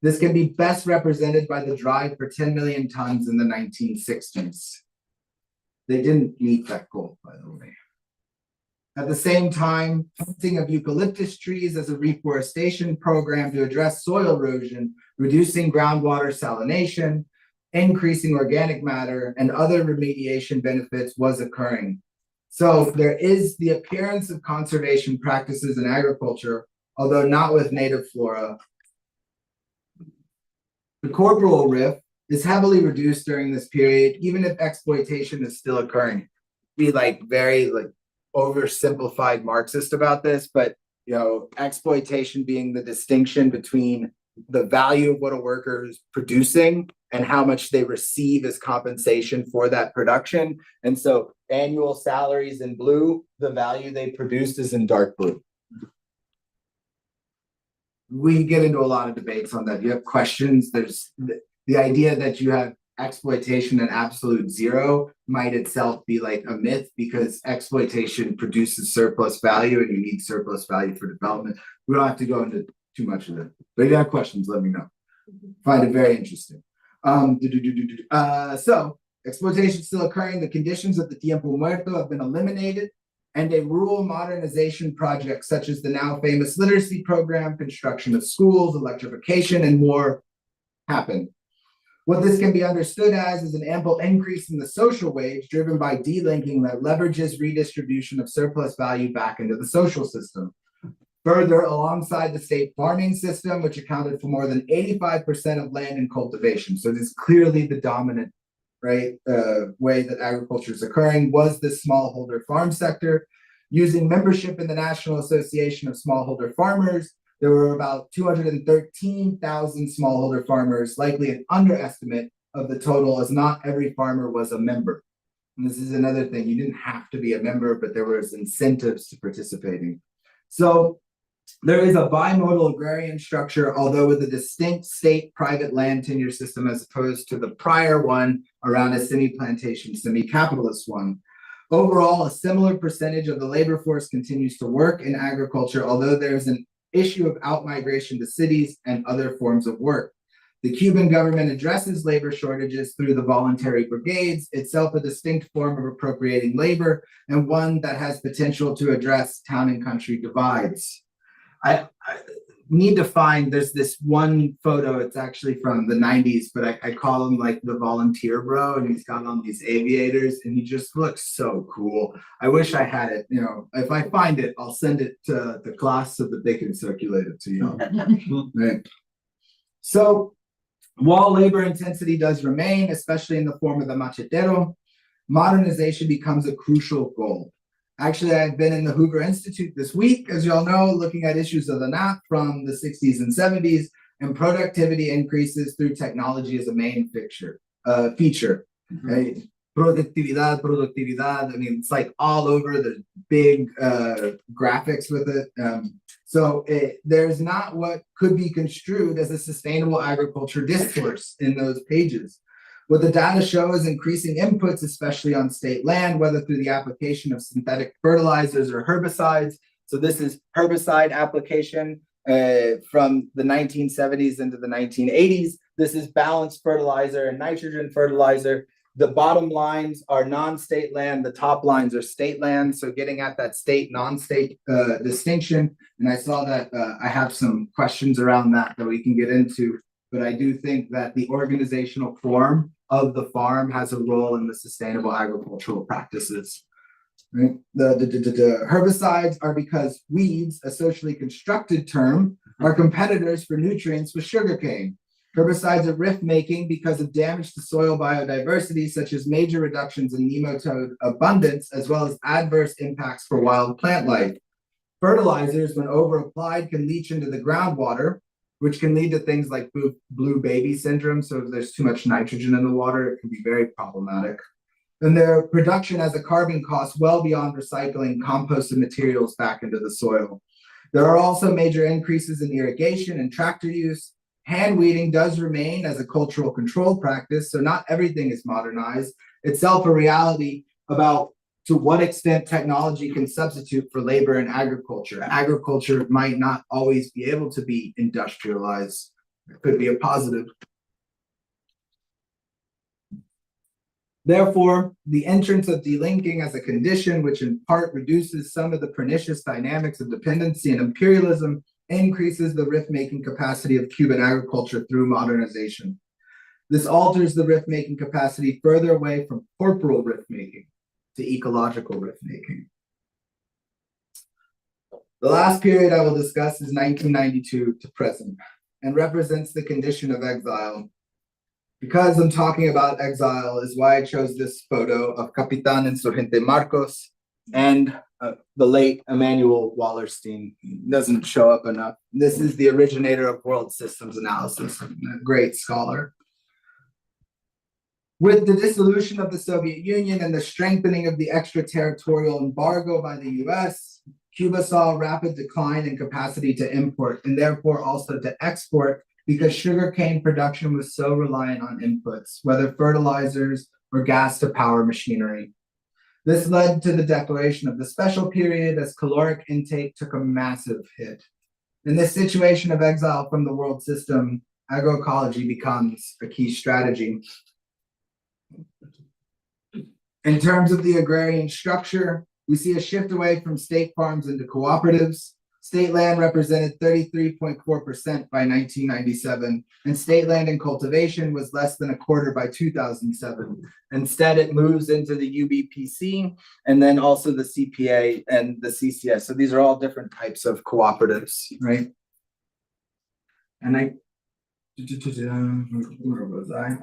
This can be best represented by the drive for 10 million tons in the 1960s. They didn't meet that goal, by the way. At the same time, planting of eucalyptus trees as a reforestation program to address soil erosion, reducing groundwater salination, increasing organic matter, and other remediation benefits was occurring. So there is the appearance of conservation practices in agriculture, although not with native flora. The corporal rift is heavily reduced during this period, even if exploitation is still occurring. Be very oversimplified Marxist about this, but exploitation being the distinction between the value of what a worker is producing and how much they receive as compensation for that production. And so annual salaries in blue, the value they produced is in dark blue. We get into a lot of debates on that. You have questions. There's the idea that you have exploitation at absolute zero might itself be like a myth, because exploitation produces surplus value and you need surplus value for development. We don't have to go into too much of it, but if you have questions, let me know. Find it very interesting. So exploitation is still occurring. The conditions of the tiempo muerto have been eliminated, and a rural modernization project such as the now famous literacy program, construction of schools, electrification, and more happened. What this can be understood as is an ample increase in the social wage driven by delinking that leverages redistribution of surplus value back into the social system. Further, alongside the state farming system, which accounted for more than 85% of land and cultivation, so it is clearly the dominant way that agriculture is occurring, was the smallholder farm sector. Using membership in the National Association of Smallholder Farmers, there were about 213,000 smallholder farmers, likely an underestimate of the total, as not every farmer was a member. And this is another thing, you didn't have to be a member, but there was incentives to participating. So there is a bimodal agrarian structure, although with a distinct state-private land tenure system as opposed to the prior one around a semi-plantation, semi-capitalist one. Overall, a similar percentage of the labor force continues to work in agriculture, although there's an issue of outmigration to cities and other forms of work. The Cuban government addresses labor shortages through the voluntary brigades, itself a distinct form of appropriating labor and one that has potential to address town and country divides. need to find, there's this one photo, it's actually from the 90s, but I call him like the volunteer bro, and he's got on these aviators and he just looks so cool. I wish I had it, you know, if I find it, I'll send it to the class so that they can circulate it to you. Right. So while labor intensity does remain, especially in the form of the machetero, modernization becomes a crucial goal. Actually, I've been in the Hoover Institute this week, as you all know, looking at issues of the NAP from the 60s and 70s, and productivity increases through technology as a main feature. Right? Productividad. I mean, it's like all over. There's big graphics with it. There's not what could be construed as a sustainable agriculture discourse in those pages. What the data show is increasing inputs, especially on state land, whether through the application of synthetic fertilizers or herbicides. So this is herbicide application from the 1970s into the 1980s. This is balanced fertilizer and nitrogen fertilizer. The bottom lines are non-state land. The top lines are state land. So getting at that state, non-state distinction. And I saw that I have some questions around that we can get into. But I do think that the organizational form of the farm has a role in the sustainable agricultural practices. Right? The herbicides are because weeds, a socially constructed term, are competitors for nutrients with sugarcane. Herbicides are rift-making because of damage to soil biodiversity, such as major reductions in nematode abundance, as well as adverse impacts for wild plant life. Fertilizers, when over-applied, can leach into the groundwater, which can lead to things like blue baby syndrome. So if there's too much nitrogen in the water, it can be very problematic. And their production has a carbon cost well beyond recycling composted materials back into the soil. There are also major increases in irrigation and tractor use. Hand weeding does remain as a cultural control practice, so not everything is modernized. Itself a reality about to what extent technology can substitute for labor in agriculture. Agriculture might not always be able to be industrialized. It could be a positive. Therefore, the entrance of delinking as a condition, which in part reduces some of the pernicious dynamics of dependency and imperialism, increases the rift-making capacity of Cuban agriculture through modernization. This alters the rift-making capacity further away from corporal rift-making to ecological rift-making. The last period I will discuss is 1992 to present and represents the condition of exile. Because I'm talking about exile is why I chose this photo of Capitan Insurgente Marcos and the late Emanuel Wallerstein. Doesn't show up enough. This is the originator of world systems analysis, a great scholar. With the dissolution of the Soviet Union and the strengthening of the extraterritorial embargo by the US, Cuba saw a rapid decline in capacity to import and therefore also to export because sugarcane production was so reliant on inputs, whether fertilizers or gas to power machinery. This led to the declaration of the special period as caloric intake took a massive hit. In this situation of exile from the world system, agroecology becomes a key strategy. In terms of the agrarian structure, we see a shift away from state farms into cooperatives. State land represented 33.4% by 1997, and state land in cultivation was less than a quarter by 2007. Instead, it moves into the UBPC and then also the CPA and the CCS. So these are all different types of cooperatives, right? And where was I?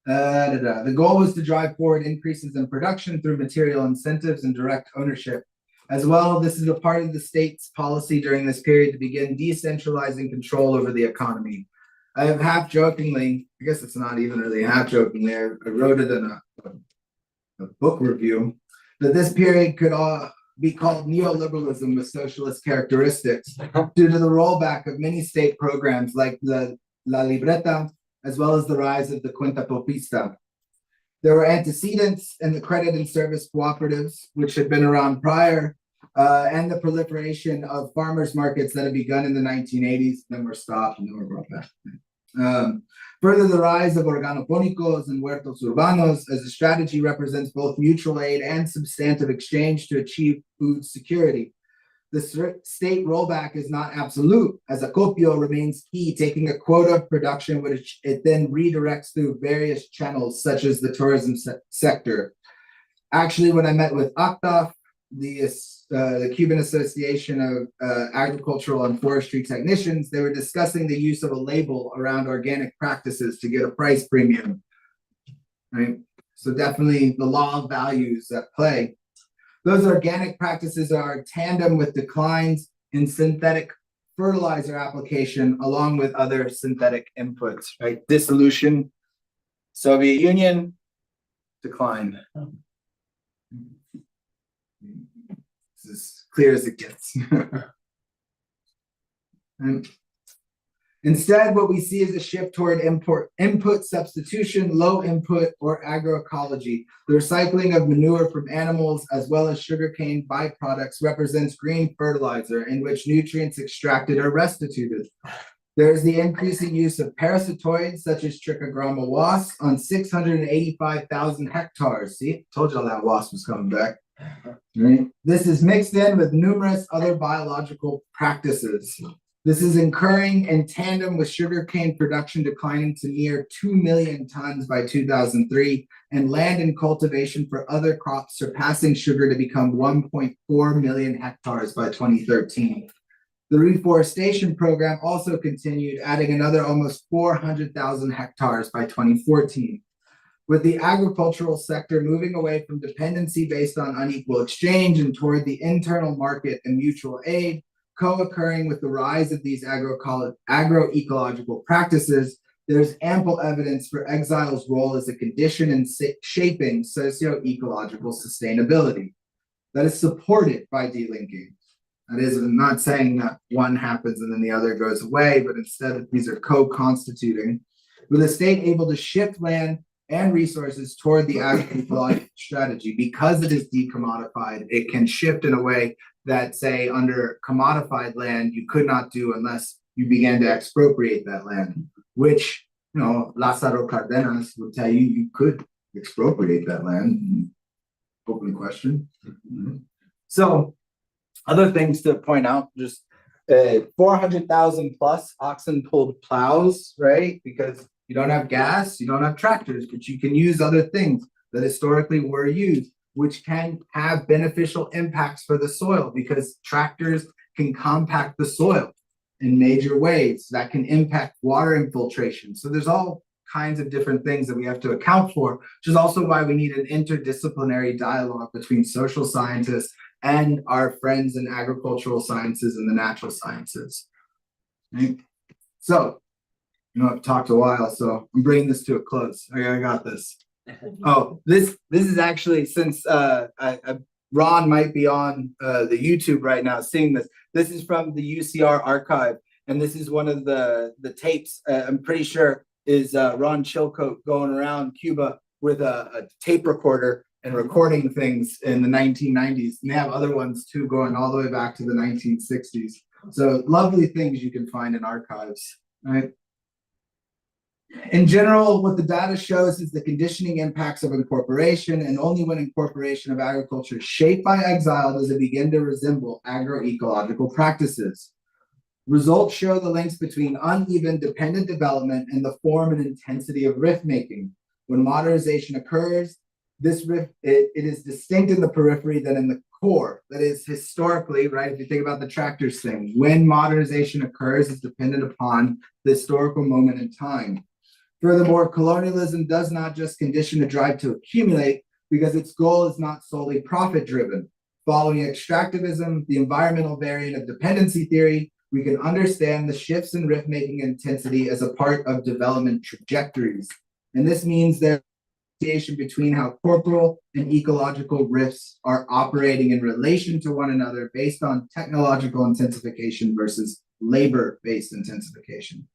The goal was to drive forward increases in production through material incentives and direct ownership. As well, this is a part of the state's policy during this period to begin decentralizing control over the economy. I have half jokingly, I guess it's not even really half jokingly, I wrote it in a book review, that this period could be called neoliberalism with socialist characteristics due to the rollback of many state programs like the La Libreta, as well as the rise of the Cuenta Popista. There were antecedents in the credit and service cooperatives, which had been around prior, and the proliferation of farmers markets that had begun in the 1980s, then were stopped and then were brought back. Further, the rise of organoponicos and huertos urbanos as a strategy represents both mutual aid and substantive exchange to achieve food security. The state rollback is not absolute, as acopio remains key, taking a quota of production, which it then redirects through various channels, such as the tourism sector. Actually, when I met with ACTAF, the Cuban Association of Agricultural and Forestry Technicians, they were discussing the use of a label around organic practices to get a price premium, right? So definitely the law of values at play. Those organic practices are in tandem with declines in synthetic fertilizer application, along with other synthetic inputs, right? Dissolution, Soviet Union, decline. This is clear as it gets. And instead, what we see is a shift toward input substitution, low input, or agroecology. The recycling of manure from animals as well as sugarcane byproducts represents green fertilizer in which nutrients extracted are restituted. There is the increasing use of parasitoids such as trichogramma wasps on 685,000 hectares. See, told y'all that wasp was coming back. Right? This is mixed in with numerous other biological practices. This is occurring in tandem with sugarcane production declining to near 2 million tons by 2003, and land and cultivation for other crops surpassing sugar to become 1.4 million hectares by 2013. The reforestation program also continued, adding another almost 400,000 hectares by 2014. With the agricultural sector moving away from dependency based on unequal exchange and toward the internal market and mutual aid, co-occurring with the rise of these agroecological practices, there's ample evidence for exile's role as a condition in shaping socio-ecological sustainability that is supported by delinking. That is, I'm not saying that one happens and then the other goes away, but instead these are co-constituting, with the state able to shift land and resources toward the agroecological strategy. Because it is decommodified, it can shift in a way that, say, under commodified land, you could not do unless you began to expropriate that land, which, you know, Lázaro Cárdenas would tell you you could expropriate that land. Open question. So, other things to point out, just 400,000 plus oxen-pulled plows, right? Because you don't have gas, you don't have tractors, but you can use other things that historically were used, which can have beneficial impacts for the soil, because tractors can compact the soil in major ways that can impact water infiltration. So there's all kinds of different things that we have to account for, which is also why we need an interdisciplinary dialogue between social scientists and our friends in agricultural sciences and the natural sciences. Right? So, you know, I've talked a while, so I'm bringing this to a close. I got this. Oh, this is actually, since Ron might be on the YouTube right now seeing this. This is from the UCR archive, and this is one of the tapes. I'm pretty sure is Ron Chilcote going around Cuba with a tape recorder and recording things in the 1990s. And they have other ones too, going all the way back to the 1960s. So lovely things you can find in archives, right? In general, what the data shows is the conditioning impacts of incorporation, and only when incorporation of agriculture is shaped by exile does it begin to resemble agroecological practices. Results show the links between uneven dependent development and the form and intensity of rift making. When modernization occurs, this rift, it is distinct in the periphery than in the core. That is, historically, right? If you think about the tractors thing, when modernization occurs, it's dependent upon the historical moment in time. Furthermore, colonialism does not just condition a drive to accumulate, because its goal is not solely profit-driven. Following extractivism, the environmental variant of dependency theory, we can understand the shifts in rift-making intensity as a part of development trajectories. And this means there's a association between how corporal and ecological rifts are operating in relation to one another based on technological intensification versus labor-based intensification.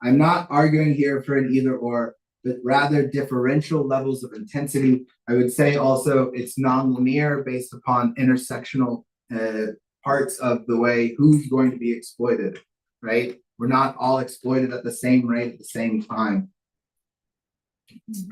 I'm not arguing here for an either or, but rather differential levels of intensity. I would say also it's non-linear based upon intersectional parts of the way who's going to be exploited, right? We're not all exploited at the same rate at the same time.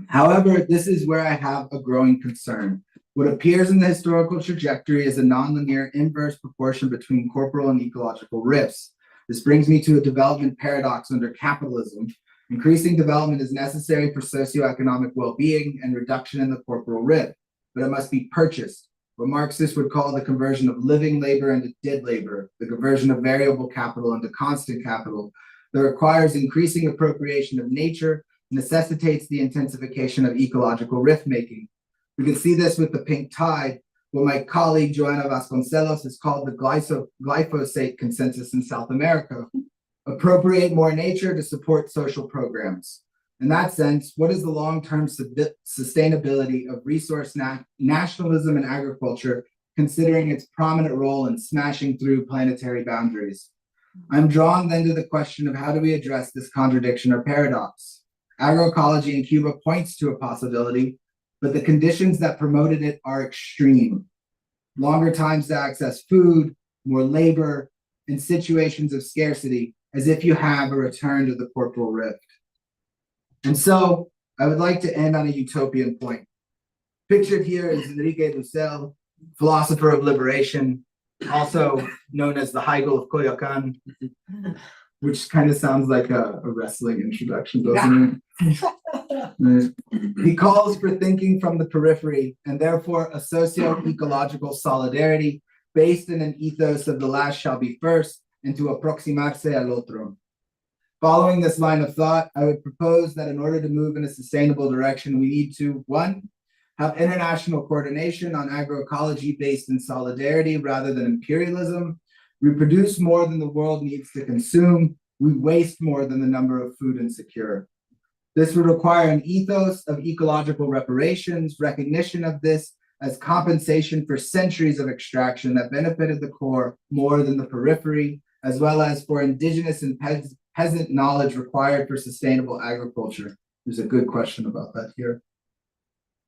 However, this is where I have a growing concern. What appears in the historical trajectory is a nonlinear inverse proportion between corporal and ecological rifts. This brings me to a development paradox under capitalism. Increasing development is necessary for socioeconomic well-being and reduction in the corporal rift, but it must be purchased. What Marxists would call the conversion of living labor into dead labor, the conversion of variable capital into constant capital, that requires increasing appropriation of nature, necessitates the intensification of ecological rift making. We can see this with the pink tide, what my colleague Joanna Vasconcelos has called the glyphosate consensus in South America. Appropriate more nature to support social programs. In that sense, what is the long-term sustainability of resource nationalism in agriculture, considering its prominent role in smashing through planetary boundaries? I'm drawn then to the question of how do we address this contradiction or paradox? Agroecology in Cuba points to a possibility, but the conditions that promoted it are extreme. Longer times to access food, more labor, and situations of scarcity, as if you have a return to the corporal rift. And so I would like to end on a utopian point. Pictured here is Enrique Dussel, philosopher of liberation, also known as the Hegel of Coyoacan, which kind of sounds like a wrestling introduction, doesn't it? He calls for thinking from the periphery and therefore a socio-ecological solidarity based in an ethos of the last shall be first and to aproximarse al otro. Following this line of thought, I would propose that in order to move in a sustainable direction, we need to, one, have international coordination on agroecology based in solidarity rather than imperialism. We produce more than the world needs to consume. We waste more than the number of food insecure. This would require an ethos of ecological reparations, recognition of this as compensation for centuries of extraction that benefited the core more than the periphery, as well as for indigenous and peasant knowledge required for sustainable agriculture. There's a good question about that here.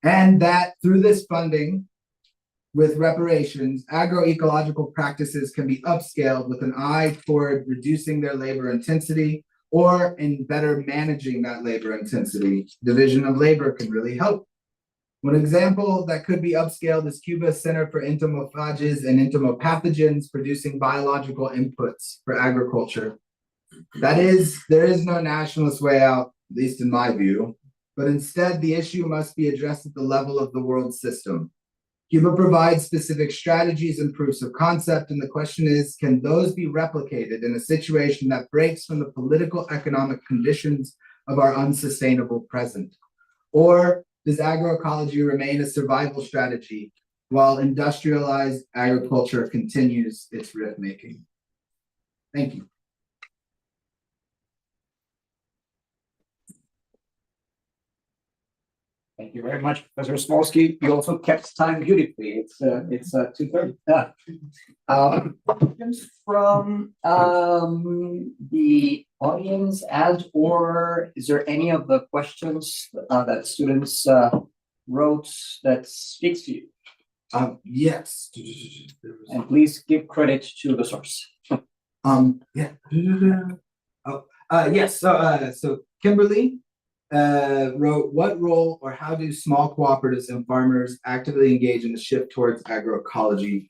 And that through this funding, with reparations, agroecological practices can be upscaled with an eye toward reducing their labor intensity or in better managing that labor intensity. Division of labor can really help. One example that could be upscaled is Cuba's Center for Entomophages and Entomopathogens producing biological inputs for agriculture. That is, there is no nationalist way out, at least in my view, but instead the issue must be addressed at the level of the world system. Cuba provides specific strategies and proofs of concept, and the question is, can those be replicated in a situation that breaks from the political economic conditions of our unsustainable present? Or does agroecology remain a survival strategy while industrialized agriculture continues its rift making? Thank you. Thank you very much, Professor Smolski. You also kept time beautifully. It's 2:30. Questions from the audience, and or is there any of the questions that students wrote that speaks to you? Yes. And please give credit to the source. Yeah. Yes. So Kimberly wrote, what role or how do small cooperatives and farmers actively engage in the shift towards agroecology?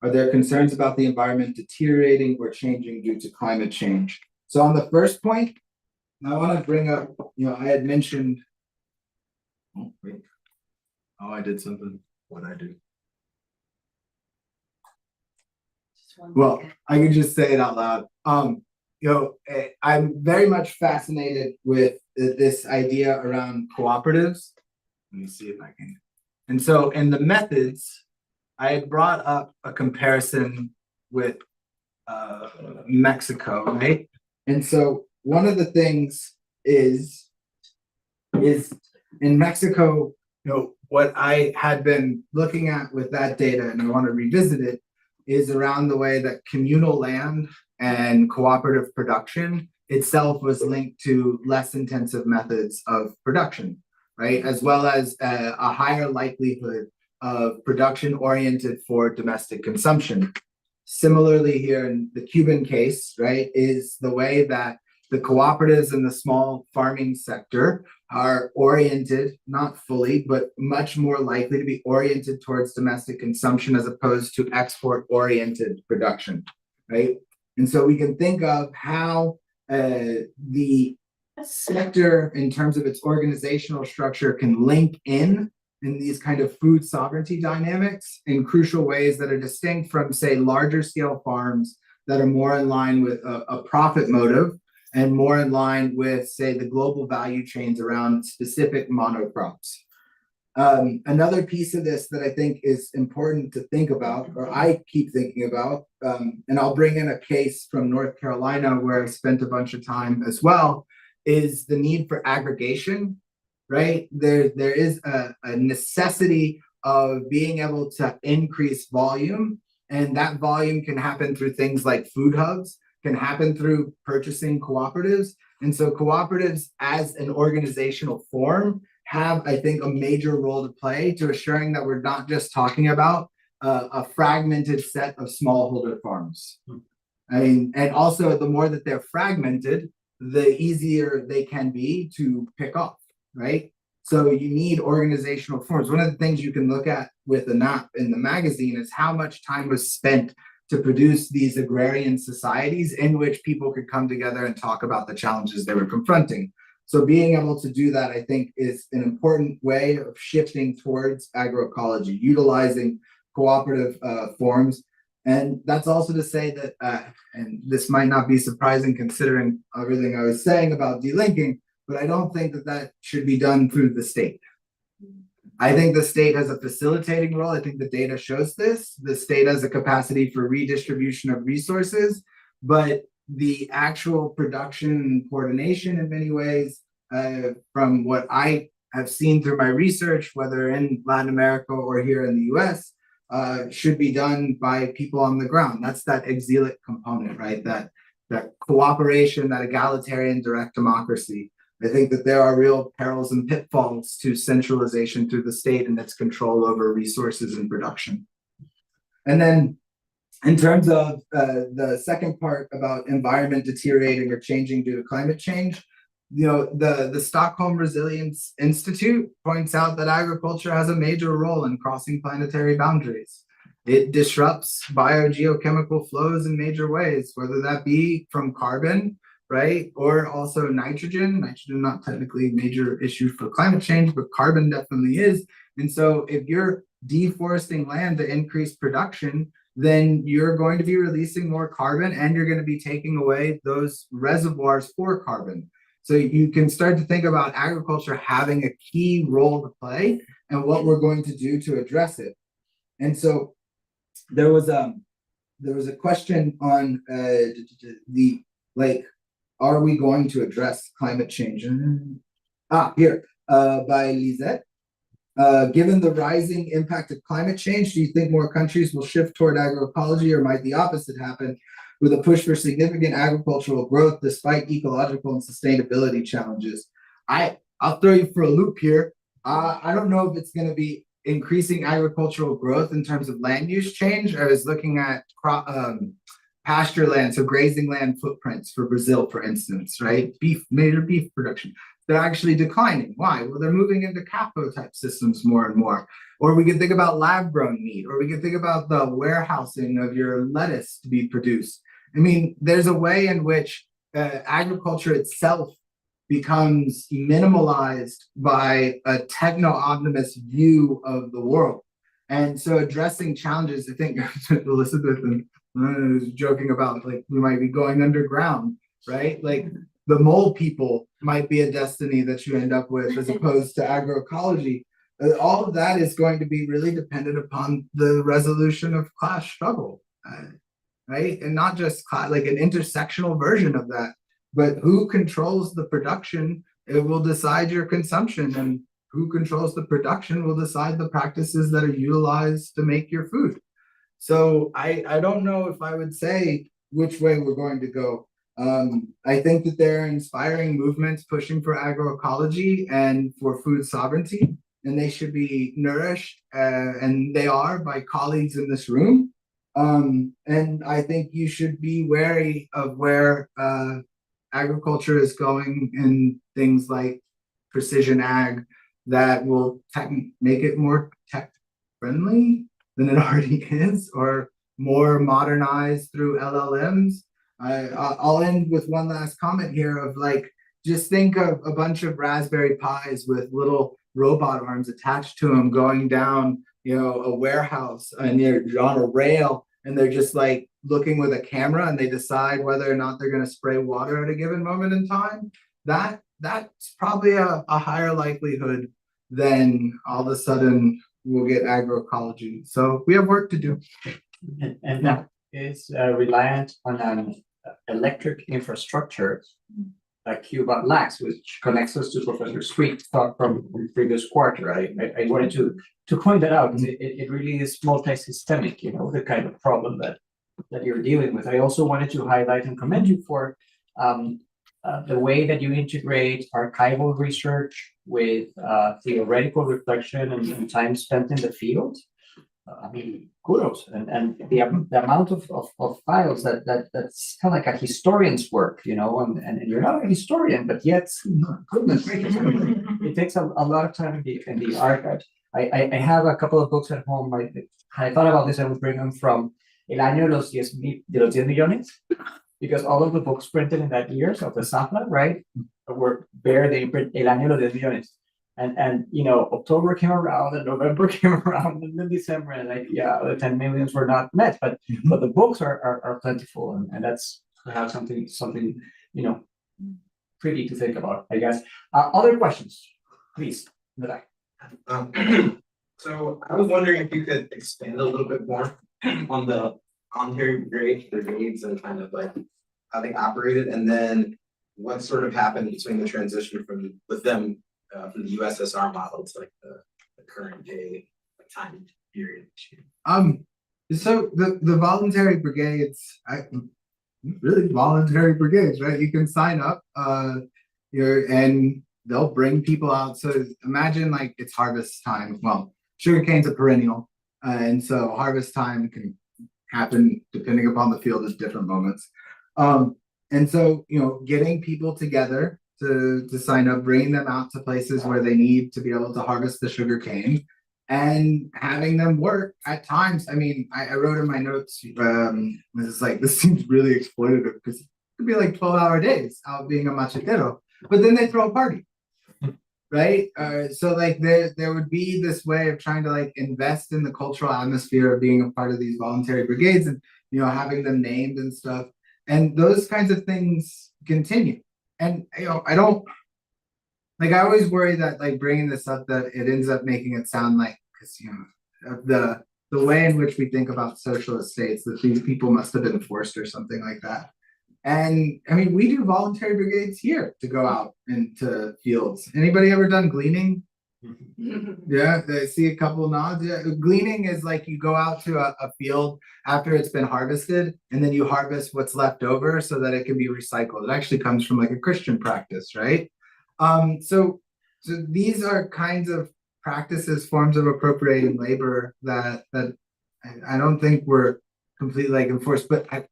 Are there concerns about the environment deteriorating or changing due to climate change? So on the first point, I want to bring up, I had mentioned, I did something. What'd I do? Well, I can just say it out loud. I'm very much fascinated with this idea around cooperatives. Let me see if I can. And so in the methods, I had brought up a comparison with Mexico, right? And so one of the things is in Mexico, what I had been looking at with that data, and I want to revisit it, is around the way that communal land and cooperative production itself was linked to less intensive methods of production, right? As well as a higher likelihood of production oriented for domestic consumption. Similarly here in the Cuban case, right, is the way that the cooperatives and the small farming sector are oriented, not fully, but much more likely to be oriented towards domestic consumption as opposed to export-oriented production, right? And so we can think of how the sector in terms of its organizational structure can link in these kind of food sovereignty dynamics in crucial ways that are distinct from, say, larger scale farms that are more in line with a profit motive and more in line with, say, the global value chains around specific monocrops. Another piece of this that I think is important to think about, or I keep thinking about, and I'll bring in a case from North Carolina where I spent a bunch of time as well, is the need for aggregation, right? There is a necessity of being able to increase volume, and that volume can happen through things like food hubs, can happen through purchasing cooperatives. And so cooperatives as an organizational form have, I think, a major role to play to assuring that we're not just talking about a fragmented set of smallholder farms. I mean, and also the more that they're fragmented, the easier they can be to pick off, right? So you need organizational forms. One of the things you can look at with a map in the magazine is how much time was spent to produce these agrarian societies in which people could come together and talk about the challenges they were confronting. So being able to do that, I think, is an important way of shifting towards agroecology, utilizing cooperative forms. And that's also to say that, and this might not be surprising considering everything I was saying about delinking, but I don't think that that should be done through the state. I think the state has a facilitating role. I think the data shows this. The state has a capacity for redistribution of resources, but the actual production and coordination in many ways, from what I have seen through my research, whether in Latin America or here in the US, should be done by people on the ground. That's that exilic component, right? That cooperation, that egalitarian direct democracy. I think that there are real perils and pitfalls to centralization through the state and its control over resources and production. And then in terms of the second part about environment deteriorating or changing due to climate change, you know, the Stockholm Resilience Institute points out that agriculture has a major role in crossing planetary boundaries. It disrupts biogeochemical flows in major ways, whether that be from carbon, right? Or also nitrogen. Nitrogen, not technically a major issue for climate change, but carbon definitely is. And so if you're deforesting land to increase production, then you're going to be releasing more carbon and you're going to be taking away those reservoirs for carbon. So you can start to think about agriculture having a key role to play and what we're going to do to address it. And so there was a question on the, like, are we going to address climate change? Here, by Lisette. Given the rising impact of climate change, do you think more countries will shift toward agroecology, or might the opposite happen with a push for significant agricultural growth despite ecological and sustainability challenges? I'll throw you for a loop here. I don't know if it's going to be increasing agricultural growth in terms of land use change. I was looking at pasture land, so grazing land footprints for Brazil, for instance, right? Major beef production. They're actually declining. Why? Well, they're moving into capo type systems more and more. Or we can think about lab grown meat, or we can think about the warehousing of your lettuce to be produced. I mean, there's a way in which agriculture itself becomes minimalized by a techno-optimist view of the world. And so addressing challenges, I think Elizabeth and I was joking about, like, we might be going underground, right? Like the mole people might be a destiny that you end up with as opposed to agroecology. All of that is going to be really dependent upon the resolution of class struggle, right? And not just class, like an intersectional version of that, but who controls the production, it will decide your consumption, and who controls the production will decide the practices that are utilized to make your food. So I don't know if I would say which way we're going to go. I think that there are inspiring movements pushing for agroecology and for food sovereignty, and they should be nourished, and they are, by colleagues in this room. And I think you should be wary of where agriculture is going in things like precision ag that will make it more tech friendly than it already is, or more modernized through LLMs. I'll end with one last comment here of like, just think of a bunch of Raspberry Pis with little robot arms attached to them going down, a warehouse, and they're on a rail, and they're just like looking with a camera, and they decide whether or not they're going to spray water at a given moment in time. That's probably a higher likelihood than all of a sudden we'll get agroecology. So we have work to do. And that is reliant on an electric infrastructure that Cuba lacks, which connects us to Professor Sweet's talk from the previous quarter. I wanted to point that out, because it really is multi-systemic, the kind of problem that you're dealing with. I also wanted to highlight and commend you for the way that you integrate archival research with theoretical reflection and time spent in the field. I mean, kudos, and the amount of files that's kind of like a historian's work, and you're not a historian, but yet, goodness gracious, it takes a lot of time in the archives. I have a couple of books at home. I thought about this. I would bring them from El Año de los 10 Millones, because all of the books printed in that year, so the Zafra, right, were there. They print El Año de los 10 Millones. And October came around, and November came around, and then December, and the 10 millions were not met, but the books are plentiful, and that's perhaps something pretty to think about, I guess. Other questions, please, in the back. So I was wondering if you could expand a little bit more on the voluntary brigades and kind of like how they operated, and then what sort of happened between the transition from the USSR model to like the current day time period. So the voluntary brigades, really voluntary brigades, right? You can sign up, and they'll bring people out. So imagine like it's harvest time. Well, sugarcane's a perennial, and so harvest time can happen depending upon the field at different moments. And so getting people together to sign up, bringing them out to places where they need to be able to harvest the sugarcane, and having them work at times. I mean, I wrote in my notes, this seems really exploitative, because it could be like 12-hour days out being a machetero, but then they throw a party, right? So like there would be this way of trying to like invest in the cultural atmosphere of being a part of these voluntary brigades, and having them named and stuff, and those kinds of things continue. And I don't like, I always worry that like bringing this up, that it ends up making it sound like, because the way in which we think about socialist states, that these people must have been forced or something like that. And I mean, we do voluntary brigades here to go out into fields. Anybody ever done gleaning? Yeah, I see a couple nods. Yeah, gleaning is like you go out to a field after it's been harvested, and then you harvest what's left over so that it can be recycled. It actually comes from like a Christian practice, right? So these are kinds of practices, forms of appropriating labor that I don't think were completely like enforced. But I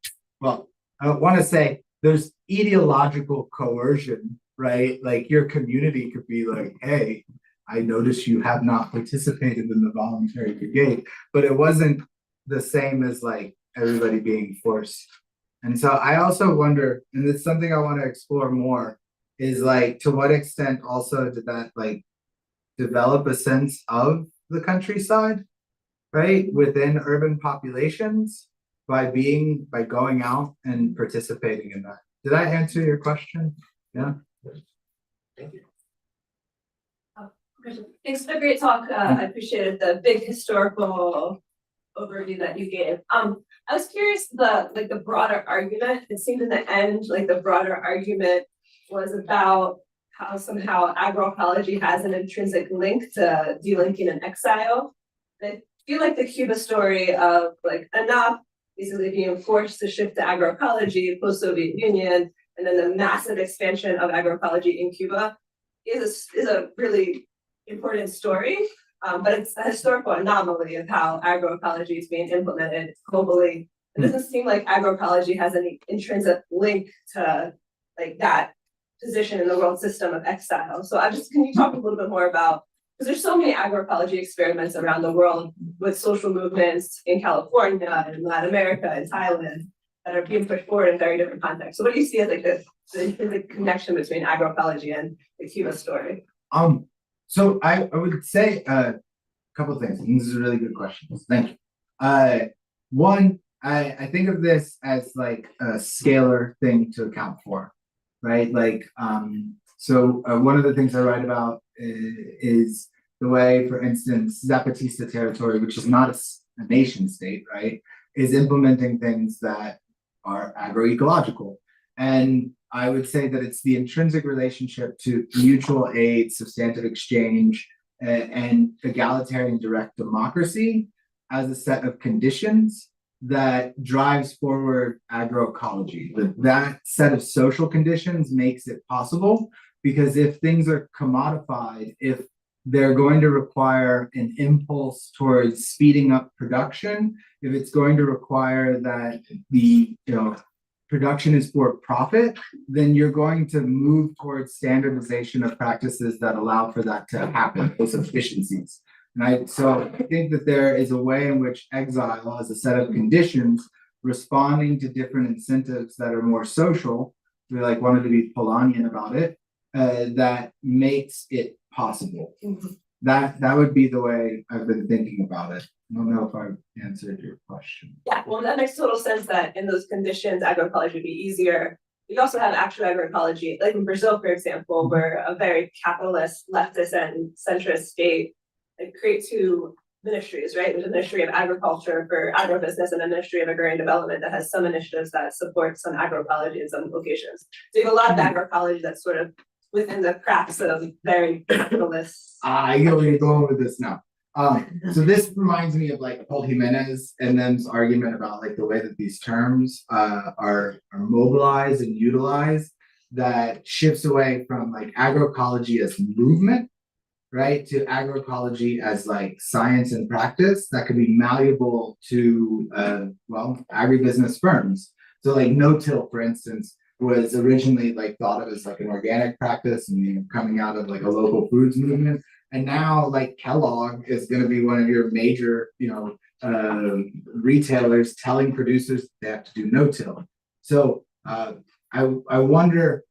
want to say there's ideological coercion, right? Like your community could be like, hey, I notice you have not participated in the voluntary brigade, but it wasn't the same as like everybody being forced. And so I also wonder, and it's something I want to explore more, is like to what extent also did that like develop a sense of the countryside, right, within urban populations by going out and participating in that. Did I answer your question? Yeah. Thank you. Thanks for the great talk. I appreciated the big historical overview that you gave. I was curious, the broader argument. It seemed in the end, like the broader argument was about how somehow agroecology has an intrinsic link to delinking and exile. I feel like the Cuba story of like enough basically being forced to shift to agroecology post-Soviet Union, and then the massive expansion of agroecology in Cuba is a really important story, but it's a historical anomaly of how agroecology is being implemented globally. It doesn't seem like agroecology has any intrinsic link to like that position in the world system of exile. So can you talk a little bit more about, because there's so many agroecology experiments around the world with social movements in California and Latin America and Thailand that are being pushed forward in very different contexts. So what do you see as like the connection between agroecology and the Cuba story? So I would say a couple of things. And this is a really good question. Thank you. One, I think of this as like a scalar thing to account for, right? Like, so one of the things I write about is the way, for instance, Zapatista territory, which is not a nation state, right, is implementing things that are agroecological. And I would say that it's the intrinsic relationship to mutual aid, substantive exchange, and egalitarian direct democracy as a set of conditions that drives forward agroecology. That set of social conditions makes it possible, because if things are commodified, if they're going to require an impulse towards speeding up production, if it's going to require that the production is for profit, then you're going to move towards standardization of practices that allow for that to happen, those efficiencies. And so I think that there is a way in which exile as a set of conditions responding to different incentives that are more social, we like wanted to be Polanyian about it, that makes it possible. That would be the way I've been thinking about it. I don't know if I've answered your question. Yeah, well, that makes total sense that in those conditions, agroecology would be easier. We also have actual agroecology, like in Brazil, for example, where a very capitalist, leftist, and centrist state create two ministries, right? There's a Ministry of Agriculture for agribusiness and a Ministry of Agrarian Development that has some initiatives that support some agroecology in some locations. So you have a lot of agroecology that's sort of within the cracks of very capitalist. I get where you're going with this now. So this reminds me of like Paul Jimenez and them's argument about like the way that these terms are mobilized and utilized, that shifts away from like agroecology as movement, right, to agroecology as like science and practice that could be malleable to agribusiness firms. So like no-till, for instance, was originally like thought of as like an organic practice and coming out of like a local foods movement. And now like Kellogg is going to be one of your major, retailers telling producers they have to do no-till. So I wonder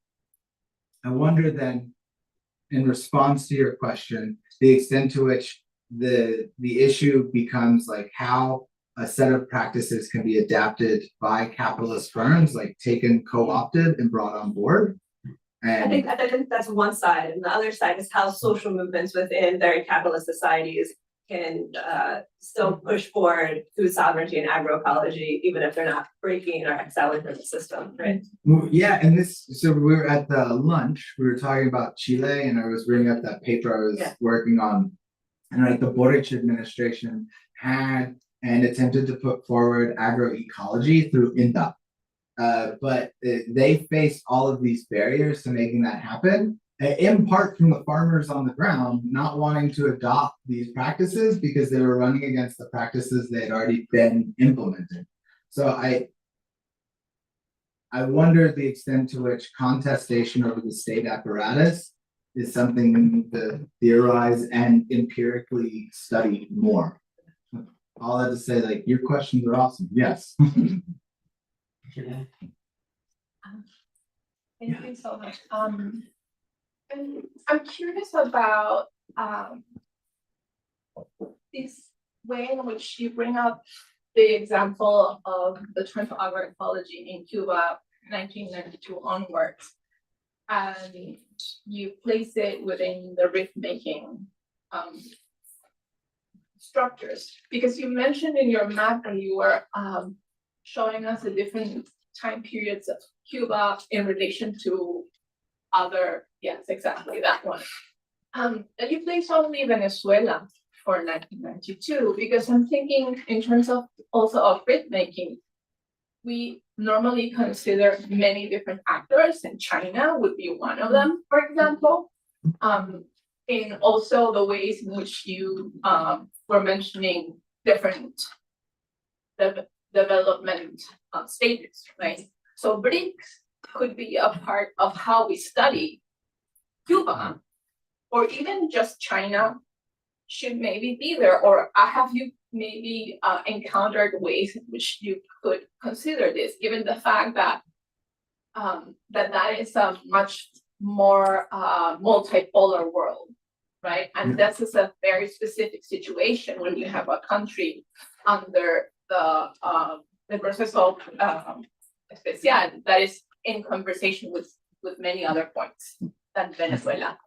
then, in response to your question, the extent to which the issue becomes like how a set of practices can be adapted by capitalist firms, like taken, co-opted, and brought on board. And I think that's one side, and the other side is how social movements within very capitalist societies can still push forward food sovereignty and agroecology, even if they're not breaking or exiling from the system, right? Yeah, and so we were at the lunch, we were talking about Chile, and I was bringing up that paper I was working on, and like the Boric administration had and attempted to put forward agroecology through INDA. But they faced all of these barriers to making that happen, in part from the farmers on the ground not wanting to adopt these practices because they were running against the practices they had already been implementing. So I wonder the extent to which contestation over the state apparatus is something we need to theorize and empirically study more. All I have to say, like, your questions are awesome. Yes. Thank you so much. And I'm curious about this way in which you bring up the example of the trend for agroecology in Cuba, 1992 onwards, and you place it within the rift-making structures, because you mentioned in your map and you were showing us the different time periods of Cuba in relation to other, yes, exactly that one. And you placed only Venezuela for 1992, because I'm thinking in terms of also of rift-making, we normally consider many different actors, and China would be one of them, for example. In also the ways in which you were mentioning different development stages, right? So BRICS could be a part of how we study Cuba, or even just China should maybe be there, or have you maybe encountered ways in which you could consider this, given the fact that that is a much more multipolar world, right? And this is a very specific situation when you have a country under the proceso especial that is in conversation with many other points than Venezuela.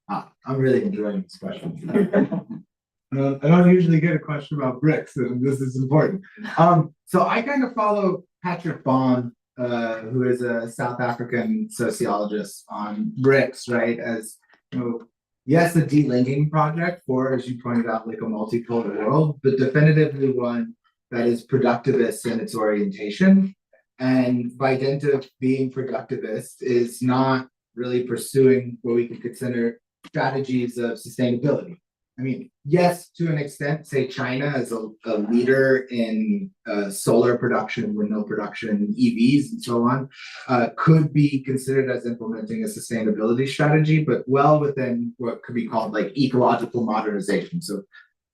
I'm really enjoying this question. I don't usually get a question about BRICS, and this is important. So I kind of follow Patrick Bond, who is a South African sociologist on BRICS, right? As you know, yes, a delinking project for, as you pointed out, like a multipolar world, but definitively one that is productivist in its orientation. And by dint of being productivist is not really pursuing what we could consider strategies of sustainability. I mean, yes, to an extent, say China as a leader in solar production, windmill production, EVs, and so on, could be considered as implementing a sustainability strategy, but well within what could be called like ecological modernization. So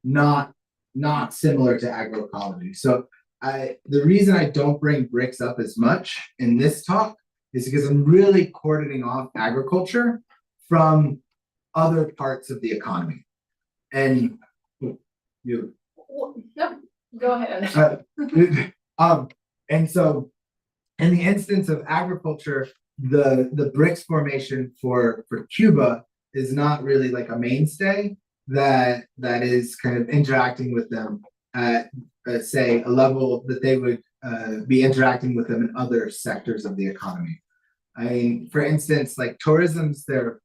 not similar to agroecology. So the reason I don't bring BRICS up as much in this talk is because I'm really cordoning off agriculture from other parts of the economy. And you No, go ahead. And so in the instance of agriculture, the BRICS formation for Cuba is not really like a mainstay that is kind of interacting with them at say a level that they would be interacting with them in other sectors of the economy. I mean, for instance, like tourism's there,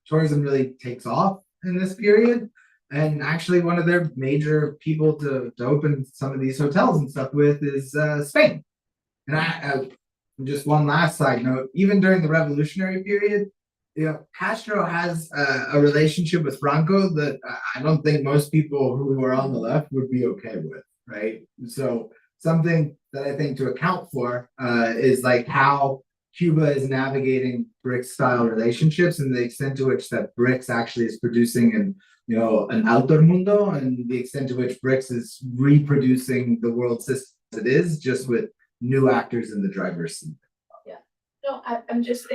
tourism really takes off in this period. And actually one of their major people to open some of these hotels and stuff with is Spain. And I just one last side note, even during the revolutionary period, Castro has a relationship with Franco that I don't think most people who are on the left would be okay with, right? So something that I think to account for is like how Cuba is navigating BRICS style relationships and the extent to which that BRICS actually is producing an alter mundo, and the extent to which BRICS is reproducing the world system as it is, just with new actors in the driver's seat. No, I'm just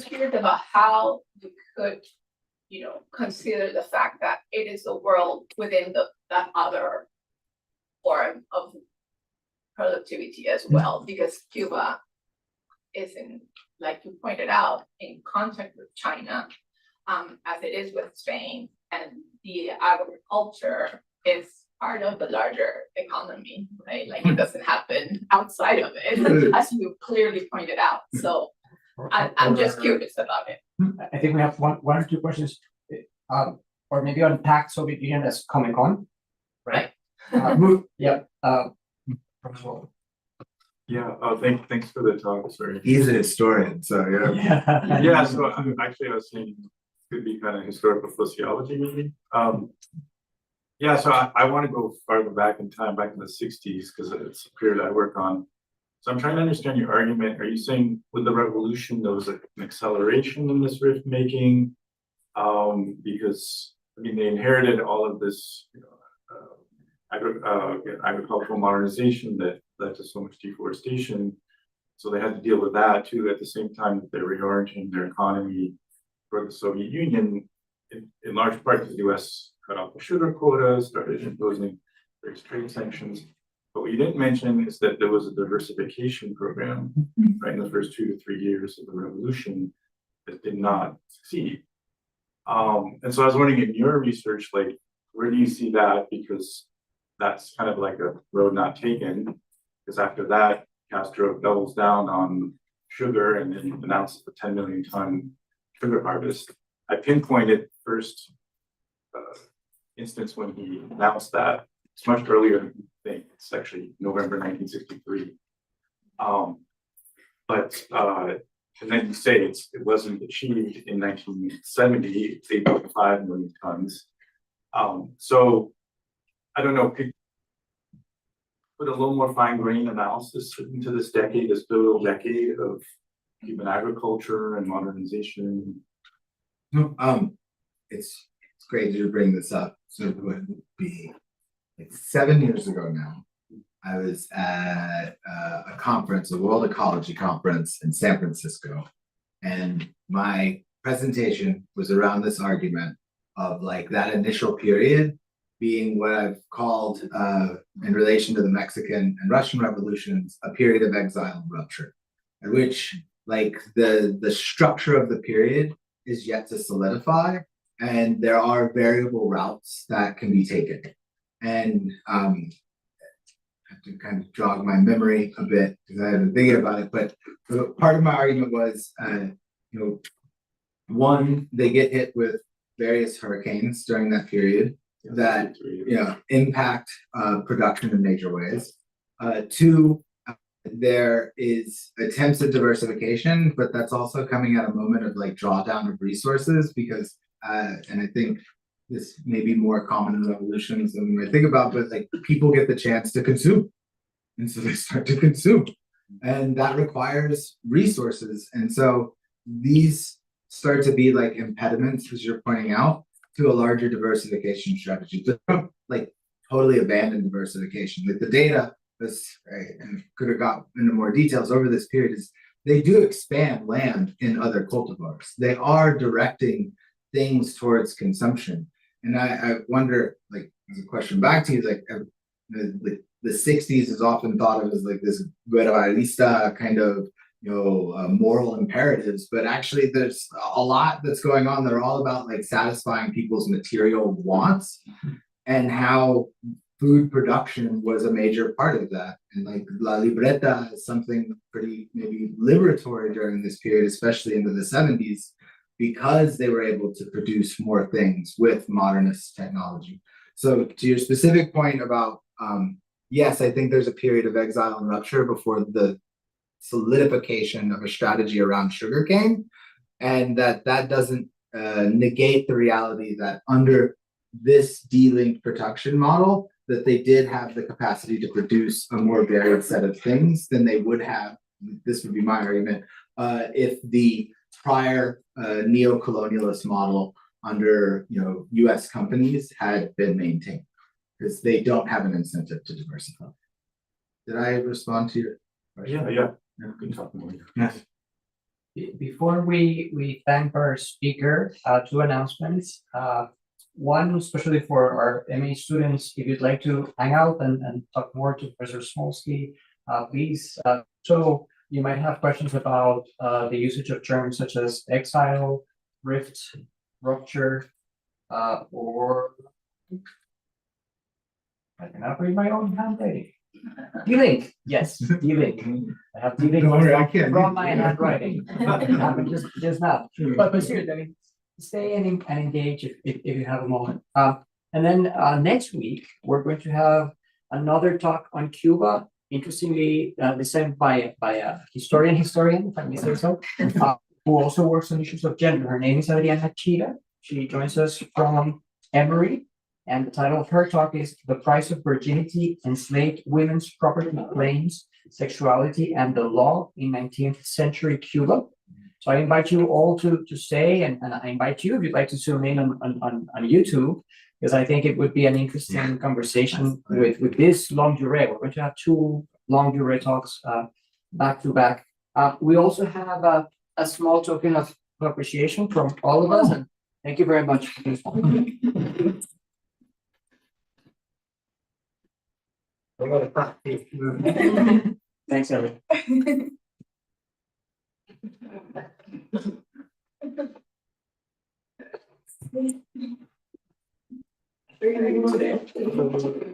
curious about how you could, consider the fact that it is a world within that other form of productivity as well, because Cuba is in, like you pointed out, in contact with China, as it is with Spain, and the agriculture is part of the larger economy, right? Like it doesn't happen outside of it, as you clearly pointed out. So I'm just curious about it. I think we have one or two questions, or maybe unpack Soviet Union as Comic-Con, right? Yeah. Yeah, thanks for the talk, sorry. He's a historian, so yeah. Yeah, so actually I was saying it could be kind of historical sociology maybe. Yeah, so I want to go farther back in time, back in the 60s, because it's a period I work on. So I'm trying to understand your argument. Are you saying with the revolution there was an acceleration in this rift making? Because I mean they inherited all of this agricultural modernization that led to so much deforestation. So they had to deal with that too at the same time that they're reorienting their economy for the Soviet Union, in large part because the US cut off the sugar quotas, started imposing various trade sanctions. But what you didn't mention is that there was a diversification program right in the first 2 to 3 years of the revolution that did not succeed. And so I was wondering in your research, like, where do you see that? Because that's kind of like a road not taken. Because after that, Castro doubles down on sugar and then announces the 10 million ton sugar harvest. I pinpointed first instance when he announced that. It's much earlier than you think. It's actually November 1963. And then you say it wasn't achieved in 1970, 8.5 million tons. So I don't know. put a little more fine grained analysis into this decade, this pivotal decade of Cuban agriculture and modernization. No, it's great that you bring this up. So it would be like 7 years ago now. I was at a conference, a World Ecology conference in San Francisco, and my presentation was around this argument of like that initial period being what I've called, in relation to the Mexican and Russian revolutions, a period of exile and rupture, at which like the structure of the period is yet to solidify, and there are variable routes that can be taken. And have to kind of jog my memory a bit because I have been thinking about it. But part of my argument was, one, they get hit with various hurricanes during that period that impact production in major ways. Two, there is attempts at diversification, but that's also coming at a moment of like drawdown of resources because, and I think this may be more common in revolutions than we might think about, but like people get the chance to consume. And so they start to consume. And that requires resources. And so these start to be like impediments, as you're pointing out, to a larger diversification strategy. But don't like totally abandon diversification. Like the data was, and could have got into more details over this period, is they do expand land in other cultivars. They are directing things towards consumption. And I wonder, like, as a question back to you, like, the 60s is often thought of as like this guerrerista kind of, moral imperatives, but actually there's a lot that's going on that are all about like satisfying people's material wants and how food production was a major part of that. And like La Libreta is something pretty maybe liberatory during this period, especially into the 70s, because they were able to produce more things with modernist technology. So to your specific point about, yes, I think there's a period of exile and rupture before the solidification of a strategy around sugarcane, and that doesn't negate the reality that under this delinked production model, that they did have the capacity to produce a more varied set of things than they would have, this would be my argument, if the prior neo-colonialist model under US companies had been maintained, because they don't have an incentive to diversify. Did I respond to your question? Yeah, good talking more. Yes. Before we thank our speaker, two announcements. One, especially for our MA students, if you'd like to hang out and talk more to Professor Smolski, please. So you might have questions about the usage of terms such as exile, rift, rupture, or I cannot read my own handwriting. Delink, yes, delink. I have delink Don't worry, I can't from read. my handwriting. Happened just now. But seriously, I mean, stay and engage if you have a moment. And then next week we're going to have another talk on Cuba. Interestingly, designed by a historian, if I may say so, who also works on issues of gender. Her name is Adriana Chida. She joins us from Emory. And the title of her talk is The Price of Virginity, Enslaved Women's Property Claims, Sexuality, and the Law in 19th Century Cuba. So I invite you all to stay, and I invite you, if you'd like to zoom in on YouTube, because I think it would be an interesting conversation with this Longue Duree. We're going to have two Longue Duree talks back to back. We also have a small token of appreciation from all of us, and thank you very much. Thanks, everyone. We're gonna go today.